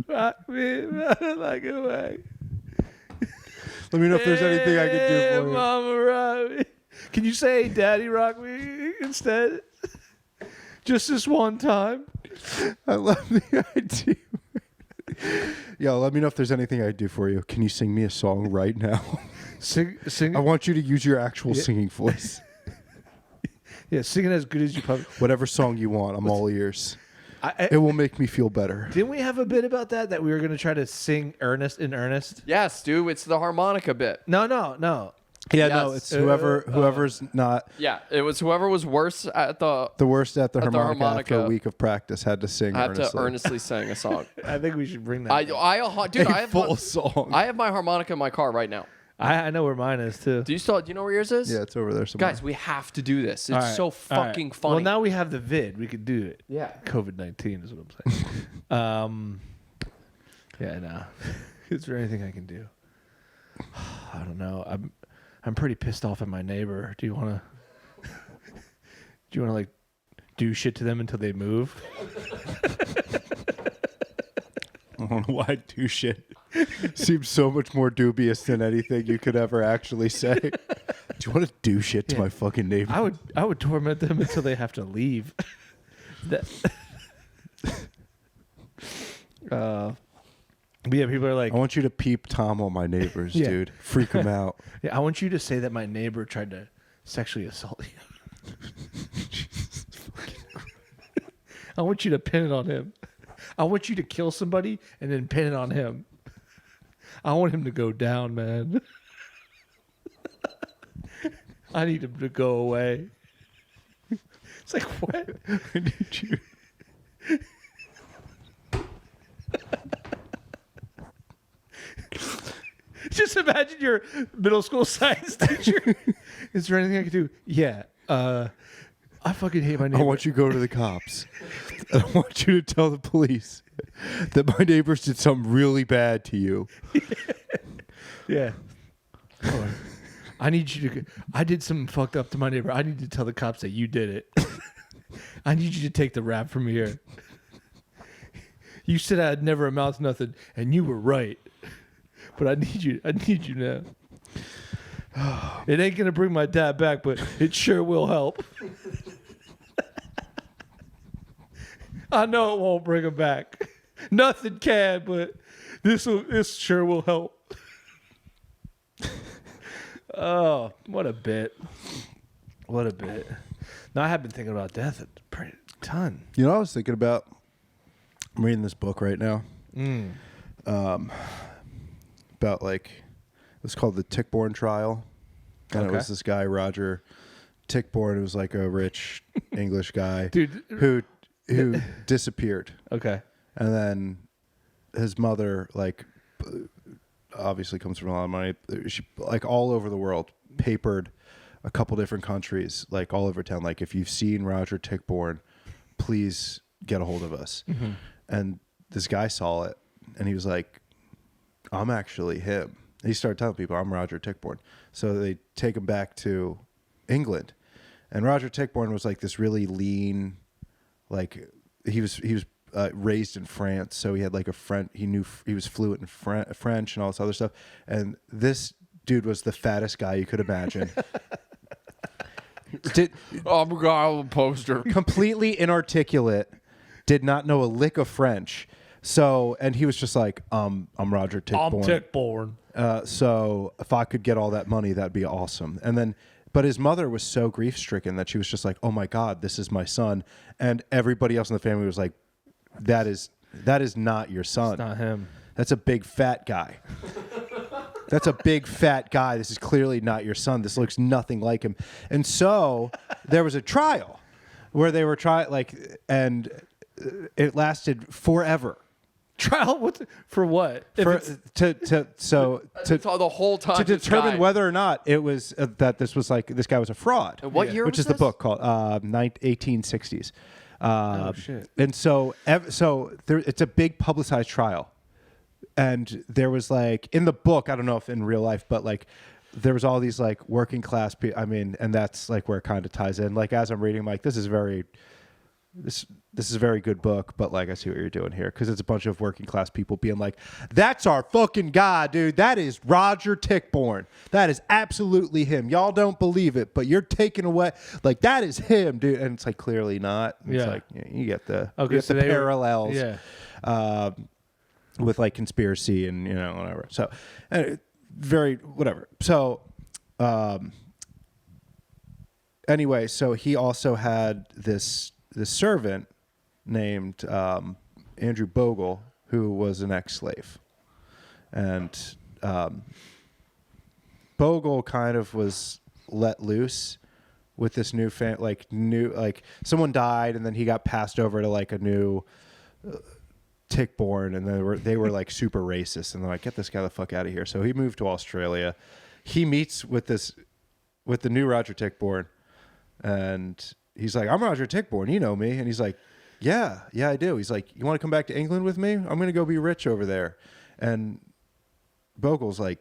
Rock me like a wagon. Let me know if there's anything I could do for you. Mama, rock me. Can you say Daddy rock me instead? Just this one time. I love the idea. Yo, let me know if there's anything I do for you. Can you sing me a song right now? Sing. I want you to use your actual singing voice. Yeah, sing it as good as you probably. Whatever song you want, I'm all ears. It will make me feel better. Didn't we have a bit about that we were going to try to sing in earnest? Yes, dude, it's the harmonica bit. No. Yeah, Yes. no, it's whoever's not Yeah, it was whoever was worse at the worst at the harmonica after a harmonica week of practice had to sing had earnestly. to earnestly sing a song. I think we should bring that. Dude, I have full song. I have my harmonica in my car right now. I know where mine is too. Do you know where yours is? Yeah, it's over there somewhere. Guys, we have to do this. It's All right, so all fucking right. funny. Well, now we have the vid. We could do it. Yeah. COVID-19 is what I'm saying. Yeah, no. Is there anything I can do? I don't know. I'm pretty pissed off at my neighbor. Do you want to like do shit to them until they move? I don't know why I do shit. Seems so much more dubious than anything you could ever actually say. Do you want to do shit to my fucking neighbor? I would torment them until they have to leave. But yeah, people are like, I want you to peep Tom on my neighbors, Yeah. dude. Freak them out. yeah, I want you to say that my neighbor tried to sexually assault you. I want you to pin it on him. I want you to kill somebody and then pin it on him. I want him to go down, man. I need him to go away. It's like, what? I need you. Just imagine your middle school science teacher. Is there anything I can do? Yeah. I fucking hate my neighbor. I want you to go to the cops. And I want you to tell the police that my neighbors did something really bad to you. Yeah. Hold on. I need you to. I did something fucked up to my neighbor. I need to tell the cops that you did it. I need you to take the rap from here. You said I'd never amount to nothing, and you were right. But I need you. I need you now. It ain't gonna bring my dad back, but it sure will help. I know it won't bring him back. Nothing can, but this sure will help. Oh, what a bit. What a bit. Now, I have been thinking about death a pretty ton. You know what I was thinking about? I'm reading this book right now. About like, it's called the Tichborne Trial. And it was this guy, Roger Tichborne, who was like a rich English guy. Dude. Who disappeared. Okay. And then his mother, like, obviously comes from a lot of money. She, like, all over the world, papered a couple different countries, like, all over town. Like, if you've seen Roger Tichborne, please get a hold of us. Mm-hmm. And this guy saw it, and he was like, I'm actually him. And he started telling people, I'm Roger Tichborne. So they take him back to England. And Roger Tichborne was, like, this really lean, like, he was raised in France, so he had like a friend. He was fluent in French and all this other stuff. And this dude was the fattest guy you could imagine. Oh my god, a poster. Completely inarticulate, did not know a lick of French. So, and he was just like, I'm Roger Tickborn. I'm Tickborn. So if I could get all that money, that'd be awesome. And then, but his mother was so grief stricken that she was just like, oh my God, this is my son. And everybody else in the family was like, that is not your son. It's not him. That's a big fat guy. That's a big fat guy. This is clearly not your son. This looks nothing like him. And so there was a trial where they were and it lasted forever. Trial for what? The whole time to determine whether or not it was that this guy was a fraud. What year? Which was is the this? book called 1860s. Oh shit! And so it's a big publicized trial. And there was like in the book, I don't know if in real life, but like there was all these like working class people. I mean, and that's like where it kind of ties in. Like as I'm reading, I'm like this is a very good book, but like I see what you're doing here because it's a bunch of working class people being like, "That's our fucking guy, dude. That is Roger Tickborn. That is absolutely him. Y'all don't believe it, but you're taking away like that is him, dude." And it's like clearly not. It's like you get the parallels. With like conspiracy and whatever. So very whatever. So anyway, so he also had this servant named Andrew Bogle, who was an ex-slave, and Bogle kind of was let loose with this new someone died and then he got passed over to like a new Tickborn, and they were like super racist, and they're like, get this guy the fuck out of here. So he moved to Australia. He meets with the new Roger Tickborn, and he's like, I'm Roger Tickborn, you know me. And he's like, yeah, I do. He's like, you want to come back to England with me? I'm gonna go be rich over there. And Bogle's like,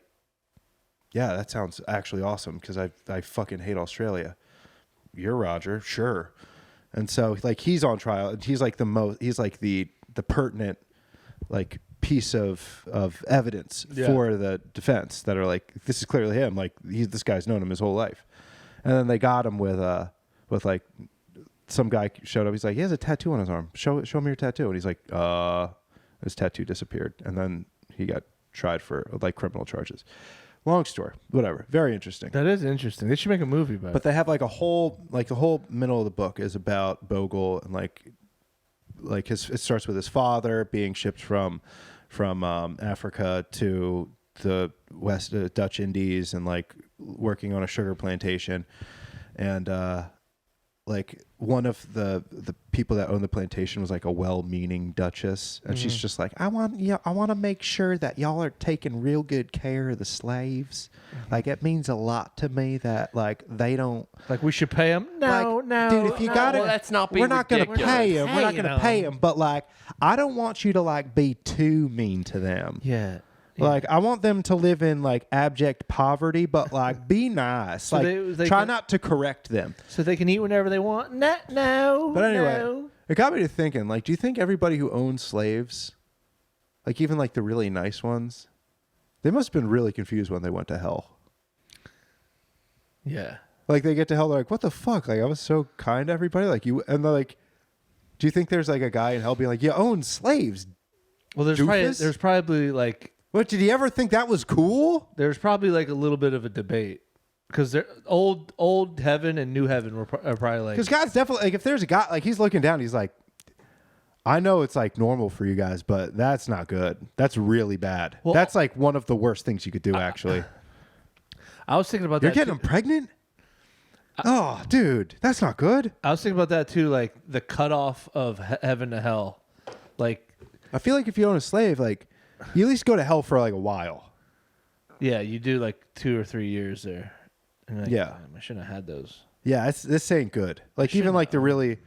yeah, that sounds actually awesome because I fucking hate Australia. You're Roger, sure. And so like he's on trial, and he's like the pertinent like piece of evidence for the defense that are like, this is clearly him. Like this guy's known him his whole life. And then they got him with like some guy showed up. He's like, he has a tattoo on his arm. Show me your tattoo. And he's like, his tattoo disappeared. And then he got tried for like criminal charges. Long story, whatever. Very interesting. That is interesting. They should make a movie about it. But they have like the whole middle of the book is about Bogle and like it starts with his father being shipped from Africa to the West Dutch Indies and like working on a sugar plantation, and like one of the people that owned the plantation was like a well-meaning duchess, and she's just like, I want to make sure that y'all are taking real good care of the slaves. Like it means a lot to me that like they don't like we should pay them. No, dude, if you got it, that's not being we're not going to ridiculous. pay them. We're not going to pay them, but like I don't want you to like be too mean to them. Yeah. Like I want them to live in like abject poverty, but like be nice. So like try not to correct them, so they can eat whenever they want. No. But anyway, it got me to thinking. Like, do you think everybody who owns slaves, like even like the really nice ones, they must have been really confused when they went to hell? Yeah. Like they get to hell, they're like, "What the fuck? Like I was so kind to everybody." Like you, and they're like, "Do you think there's like a guy in hell being like, you own slaves?" Well, there's probably like. What, did he ever think that was cool? There's probably like a little bit of a debate because old heaven and new heaven are probably like. Because God's definitely like, if there's a God, like he's looking down, he's like, I know it's like normal for you guys, but that's not good. That's really bad. Well, that's like one of the worst things you could do, actually. I was thinking about You're that. You're getting them pregnant? Oh, dude, that's not good. I was thinking about that too, like the cutoff of heaven to hell. Like, I feel like if you own a slave, like, you at least go to hell for like a while. Yeah, you do like 2 or 3 years there. And like, yeah, I shouldn't have had those. Yeah, this ain't good. Like even like the really,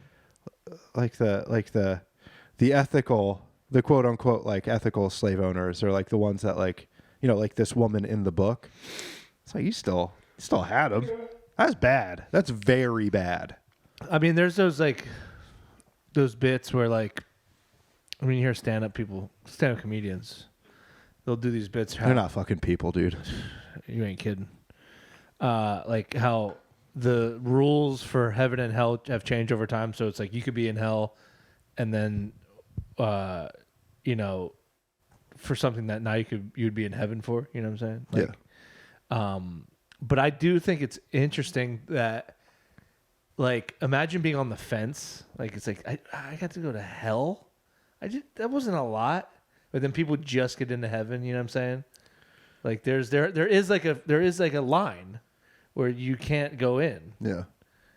like the ethical, the quote unquote like ethical slave owners are like the ones that like, you know, like this woman in the book. It's like you still had them. That's bad. That's very bad. I mean, there's those bits where like I mean, you hear stand-up comedians. They'll do these bits. They're not fucking people, dude. You ain't kidding. Like how the rules for heaven and hell have changed over time. So it's like you could be in hell, and then, you know, for something that now you'd be in heaven for. You know what I'm saying? Like, yeah. But I do think it's interesting that, like, imagine being on the fence. Like, it's like I got to go to hell. That wasn't a lot. But then people just get into heaven. You know what I'm saying? Like, there is like a line where you can't go in. Yeah.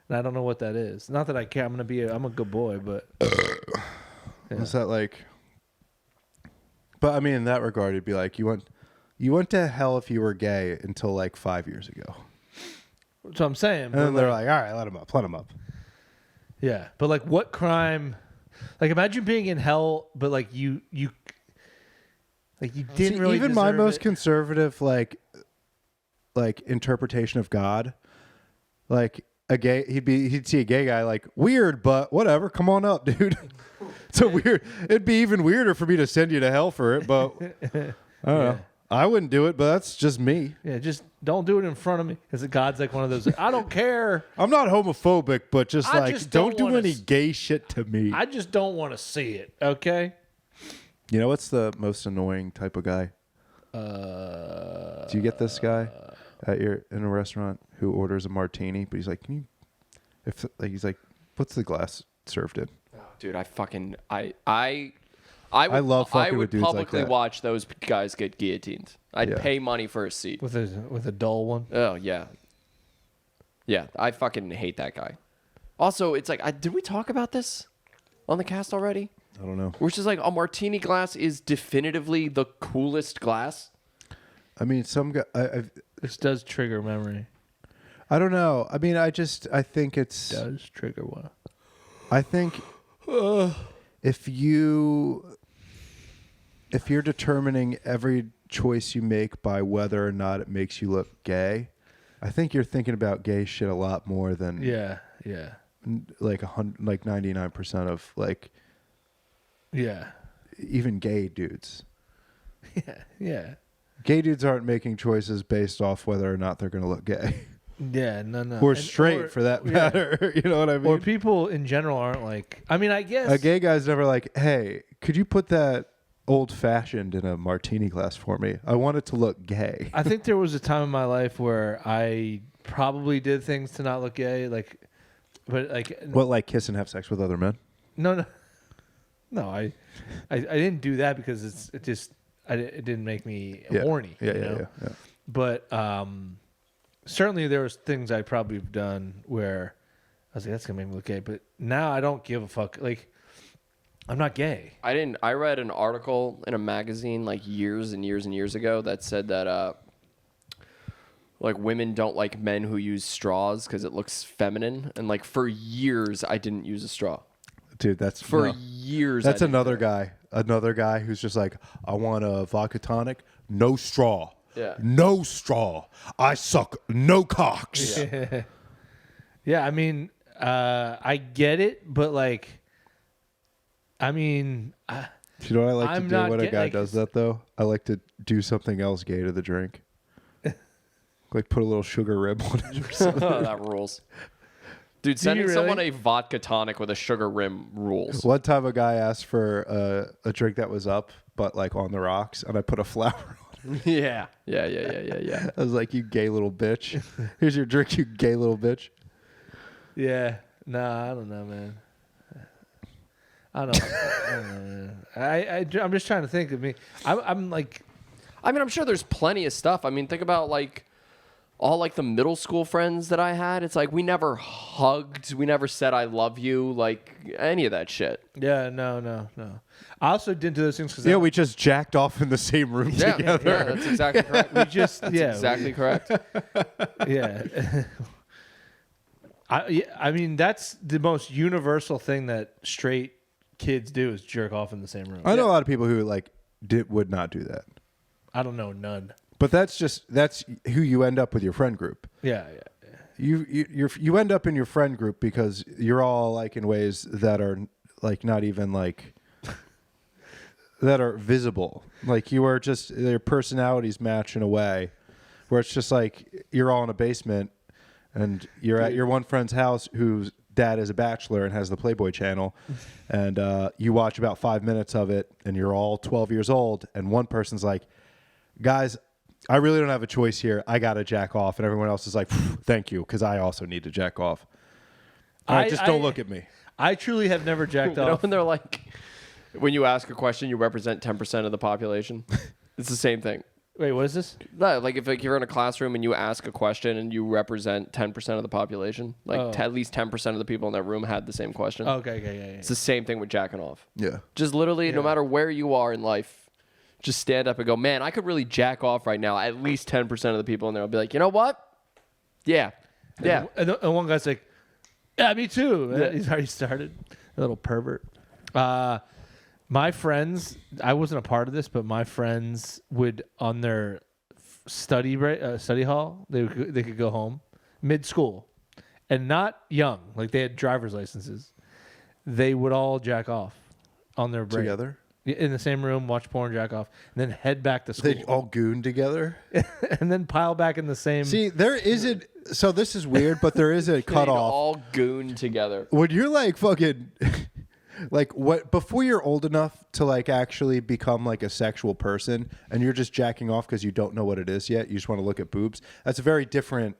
And I don't know what that is. Not that I care. I'm a good boy, but yeah. Was that like? But I mean, in that regard, it'd be like you went to hell if you were gay until like 5 years ago. So I'm saying. And then they're like, all right, let him up. Yeah, but like, what crime? Like, imagine being in hell, but like you didn't really. Even my most it. conservative like interpretation of God, like he'd see a gay guy like weird, but whatever, come on up, dude. It's weird. It'd be even weirder for me to send you to hell for it, but I don't know. I wouldn't do it, but that's just me. Yeah, just don't do it in front of me. Because God's like one of those. I don't care. I'm not homophobic, but just don't do any gay shit to me. I just don't want to see it. Okay. You know what's the most annoying type of guy? Do you get this guy in a restaurant who orders a martini, but he's like, he's like, what's the glass served in? Dude, I love fucking with dudes like that. I would publicly watch those guys get guillotined. I'd pay money for a seat. With a dull one? Oh, yeah. Yeah, I fucking hate that guy. Also, it's like, did we talk about this on the cast already? I don't know. Which is like, a martini glass is definitively the coolest glass. I mean, some guy... This does trigger memory. I don't know. I mean, I think it's... Does trigger what? I think if you're determining every choice you make by whether or not it makes you look gay, I think you're thinking about gay shit a lot more than like 99% of like even gay dudes. Yeah. Gay dudes aren't making choices based off whether or not they're going to look gay. Yeah, no. Or straight, for that matter. You know what I mean? Or people in general aren't like... I mean, I guess... A gay guy's never like, hey, could you put that old-fashioned in a martini glass for me? I want it to look gay. I think there was a time in my life where I probably did things to not look gay, What, like kiss and have sex with other men? No. I didn't do that because it didn't make me horny. Yeah. But certainly there was things I probably have done where I was like, that's gonna make me look gay. But now I don't give a fuck. Like, I'm not gay. I read an article in a magazine like years and years and years ago that said that like women don't like men who use straws because it looks feminine. And like for years I didn't use a straw. Dude, that's years. That's another guy who's just like, I want a vodka tonic, no straw. Yeah. No straw. I suck no cocks. Yeah. Yeah, I mean, I get it, but like, I mean, you know what I like I'm to do when a guy like, does that though? I like to do something else gay to the drink. Like put a little sugar rib on it or something. Oh, that rules. Dude, sending someone a vodka tonic with a sugar rim rules. One time a guy asked for a drink that was up, but like on the rocks, and I put a flower on it. Yeah. I was like, you gay little bitch. Here's your drink, you gay little bitch. Yeah. Nah, I don't know, man. I don't know, man. I'm just trying to think of me. I'm like... I mean, I'm sure there's plenty of stuff. I mean, think about like all like the middle school friends that I had. It's like we never hugged. We never said I love you. Like any of that shit. Yeah, no. I also didn't do those things because we just jacked off in the same room together. Yeah, that's exactly correct. That's exactly correct. Yeah. I mean, that's the most universal thing that straight kids do is jerk off in the same room. I know a lot of people who like would not do that. I don't know none. But that's who you end up with your friend group. Yeah. You end up in your friend group because you're all like in ways that are like not even like that are visible. Like you are just their personalities match in a way where it's just like you're all in a basement and you're at your one friend's house whose dad is a bachelor and has the Playboy channel, and you watch about 5 minutes of it and you're all 12 years old, and one person's like, guys, I really don't have a choice here. I got to jack off. And everyone else is like, thank you, because I also need to jack off. All right, just don't look at me. I truly have never jacked You know, off. when they're like, when you ask a question, you represent 10% of the population. It's the same thing. Wait, what is this? No, like if you're in a classroom and you ask a question and you represent 10% of the population, like at least 10% of the people in that room had the same question. Okay, yeah. It's the same thing with jacking off. Yeah. Just literally, no matter where you are in life, just stand up and go, man, I could really jack off right now. At least 10% of the people in there will be like, you know what? Yeah. Yeah. And one guy's like, yeah, me too. Yeah. He's already started. A little pervert. My friends, I wasn't a part of this, but my friends would, on their study hall, they could go home mid-school, and not young, like they had driver's licenses. They would all jack off on their break. Together? In the same room, watch porn, jack off, and then head back to school. They all goon together? And then pile back in the same... See, there isn't... So this is weird, but there is a They cutoff. all goon together. When you're like fucking... Like what before you're old enough to like actually become like a sexual person and you're just jacking off because you don't know what it is yet. You just want to look at boobs. That's a very different...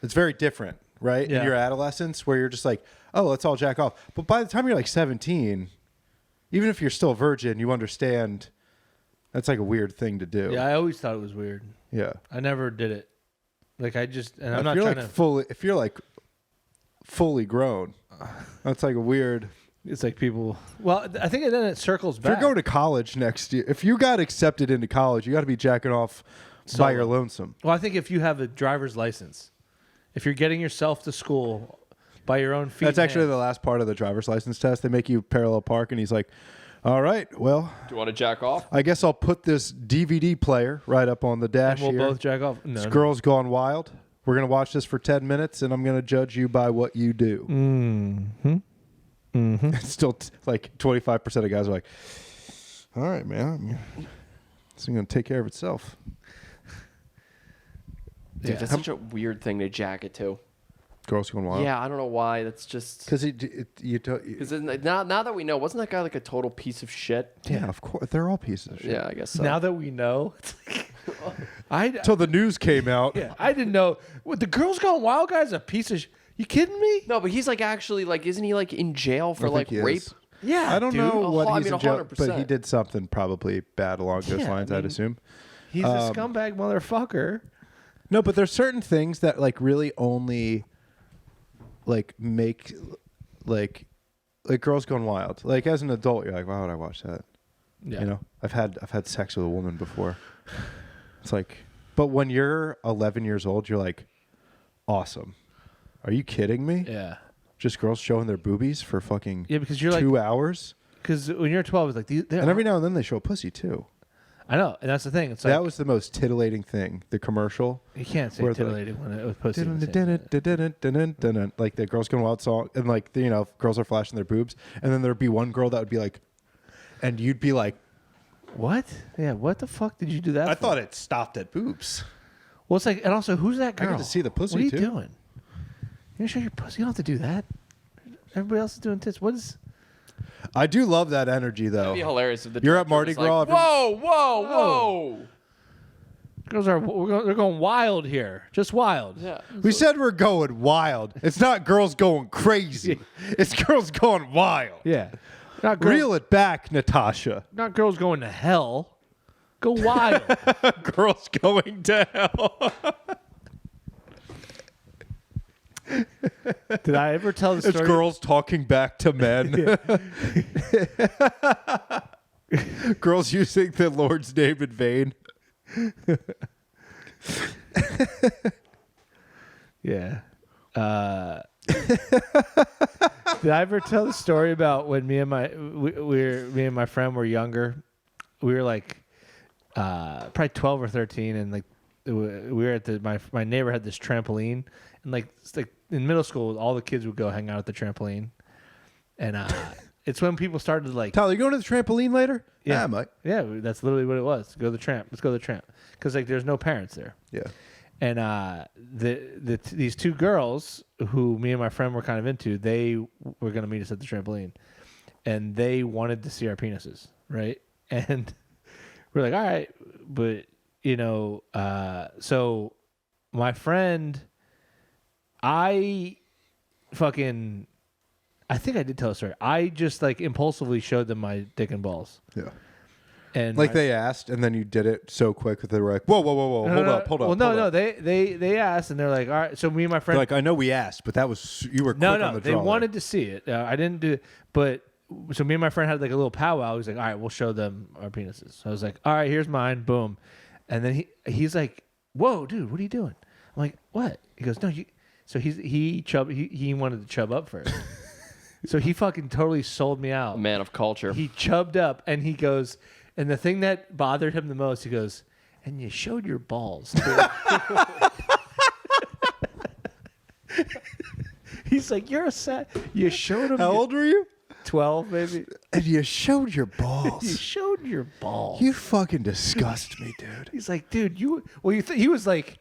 It's very different, right? Yeah. In your adolescence where you're just like, oh, let's all jack off. But by the time you're like 17... Even if you're still a virgin, you understand that's like a weird thing to do. Yeah, I always thought it was weird. Yeah. I never did it. Like I just... And I'm If not you're trying like to... if you're like fully grown, that's like a weird... It's like people... Well, I think then it circles If back. you're going to college next year, if you got accepted into college, you got to be jacking off by your lonesome. Well, I think if you have a driver's license, if you're getting yourself to school by your own feet... That's actually the last part of the driver's license test. They make you parallel park, and he's like, all right, well... Do you want to jack off? I guess I'll put this DVD player right up on the dash and we'll here. both jack off. No, This Girl's Gone Wild. We're going to watch this for 10 minutes, and I'm going to judge you by what you do. Mm-hmm. Mm-hmm. It's still like 25% of guys are like, all right, man. It's going to take care of itself. Dude, that's such a weird thing to jack it to. Girls Gone Wild? Yeah, I don't know why. That's just... Because now that we know, wasn't that guy like a total piece of shit? yeah, of course. They're all pieces of shit. Yeah, I guess so. Now that we know... Till the news came out. Yeah, I didn't know. What, the Girls Gone Wild guy's a piece of... You kidding me? No, but he's like actually like, isn't he like in jail for like rape? Yeah, I don't dude. know what he's in jail, 100%. but he did something probably bad along those Yeah, lines, I I'd mean- assume. He's a scumbag motherfucker. No, but there's certain things that like really only like make like Girls Gone Wild. Like as an adult, you're like, why would I watch that? Yeah. You know, I've had sex with a woman before. It's like, but when you're 11 years old, you're like, awesome. Are you kidding me? Yeah. Just girls showing their boobies for fucking Yeah, because you're 2 hours. Because when you're 12, it's like... And every now and then they show pussy too. I know, and that's the thing. It's like... That was the most titillating thing. The commercial. You can't say where it's titillating when it was pussy. in the same- Like the Girls Gone Wild song, and like girls are flashing their boobs, and then there'd be one girl that would be like, and you'd be like, What? Yeah, what the fuck did you do that I for? thought it stopped at boobs. Well, it's like... And also, who's that I girl? get to see the pussy, What are you too. doing? You gonna show your pussy? You don't have to do that. Everybody else is doing tits. What is... I do love that energy though. It'd be hilarious if the You're at director Mardi was Gras. Like, whoa! Girls are... They're going wild here. Just wild. Yeah. We said we're going wild. It's not girls going crazy. It's girls going wild. Yeah. Not girls, Reel it back, Natasha. not girls going to hell. Go wild. Girls going to hell. Did I ever tell the It's story? girls talking back to men. Girls using the Lord's name in vain. Yeah. Did I ever tell the story about when me and my friend were younger? We were like probably 12 or 13, and like we were at my neighbor had this trampoline, and like it's like in middle school all the kids would go hang out at the trampoline, and it's when people started like, Tyler, you going to the trampoline later? Yeah. I might. yeah, that's literally what it was. Go to the tramp. Let's go to the tramp. Because like there's no parents there. Yeah. And these two girls who me and my friend were kind of into, they were going to meet us at the trampoline. And they wanted to see our penises, right? And we're like, all right. But, so my friend, I think I did tell a story. I just like impulsively showed them my dick and balls. Yeah. And Like they asked, and then you did it so quick that they were like, whoa, hold up. Well, no, they asked, and they're like, all right. So me and my friend, They're like, I know we asked, but that was, you were quick on the draw. they wanted to see it. I didn't do it, but so me and my friend had like a little powwow. He was like, all right, we'll show them our penises. So I was like, all right, here's mine, boom. And then he's like, whoa, dude, what are you doing? I'm like, what? He goes, no, you. So he wanted to chub up first. So he fucking totally sold me out. A man of culture. He chubbed up, and he goes, and the thing that bothered him the most, he goes, and you showed your balls too. He's like, you're a sad. You showed him. How old were you? 12, maybe. And you showed your You balls. showed your balls. You fucking disgust me, dude. He's like, dude, you. Well, he was like,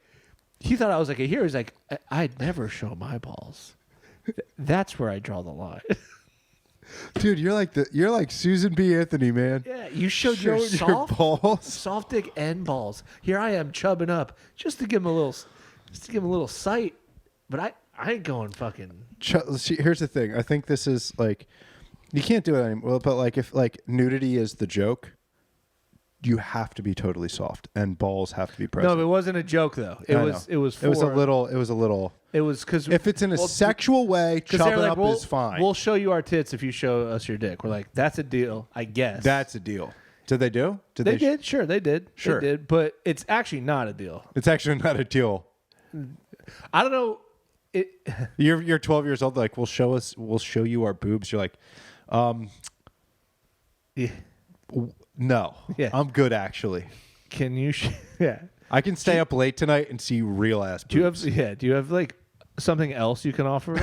he thought I was like a hero. He's like, I'd never show my balls. That's where I draw the line. Dude, you're like Susan B. Anthony, man. Yeah, you showed your balls. soft dick and balls. Here I am chubbing up just to give him a little sight. But I ain't going fucking. See, here's the thing. I think this is like, you can't do it anymore. But like, if like nudity is the joke, you have to be totally soft, and balls have to be present. No, it wasn't a joke though. It was a little. It was because If it's in a sexual way, chubbing like, up is fine. We'll show you our tits if you show us your dick. We're like, that's a deal, I guess. That's a deal. Did they do? They did. Sure, they did. Sure. They did. But it's actually not a deal. It's actually not a deal. I don't know. You're 12 years old. Like, we'll show you our boobs. You're like, Yeah. no, Yeah. I'm good actually. Can you? Yeah. I can stay up late tonight and see real ass boobs. Do you have like something else you can offer?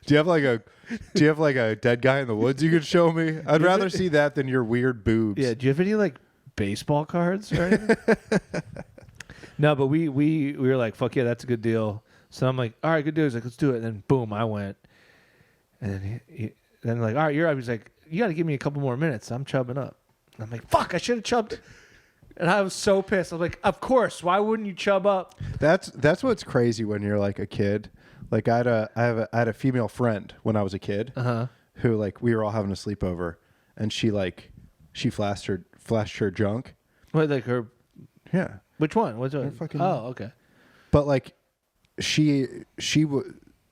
Do you have like a dead guy in the woods you could show me? I'd rather see that than your weird boobs. Yeah. Do you have any like baseball cards or anything? No, but we were like, fuck yeah, that's a good deal. So I'm like, all right, good deal. He's like, let's do it. And then boom, I went. And then like, all right, you're up. He's like, you got to give me a couple more minutes. I'm chubbing up. And I'm like, fuck, I should have chubbed. And I was so pissed. I was like, of course. Why wouldn't you chub up? That's what's crazy when you're like a kid. Like I had a female friend when I was a kid who like we were all having a sleepover, and she flashed her junk. What, like her? Yeah. Which one? What's it? Oh, okay. But like she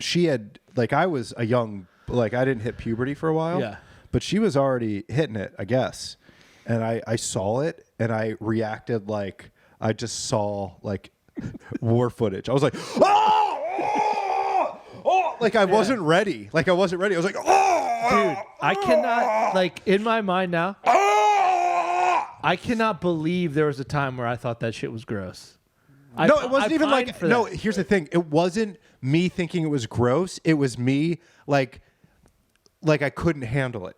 had like I was a young like I didn't hit puberty for a while. Yeah. But she was already hitting it, I guess. And I saw it and I reacted like I just saw like war footage. I was like, oh, like I wasn't ready. I was like, oh, dude, I cannot like in my mind now. I cannot believe there was a time where I thought that shit was gross. No, it wasn't even like. No, here's the thing. It wasn't me thinking it was gross. It was me like I couldn't handle it.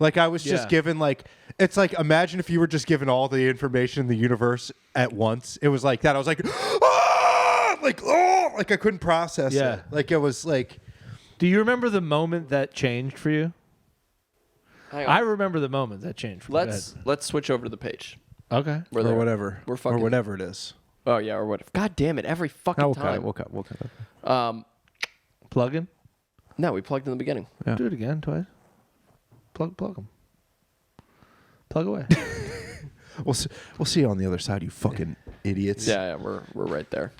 Like I was just given like it's like imagine if you were just given all the information in the universe at once. It was like that. I was like, like I couldn't process it. Like it was like. Do you remember the moment that changed for you? I remember the moment that changed for me. Let's switch over to the page. Okay. Or whatever. We're fucking, or whatever it is. Oh yeah, or whatever. God damn it! Every fucking time. We'll cut. Plug in? No, we plugged in the beginning. Yeah. Do it again, twice. Plug them. Plug away. We'll see you on the other side, you fucking idiots. Yeah, we're right there.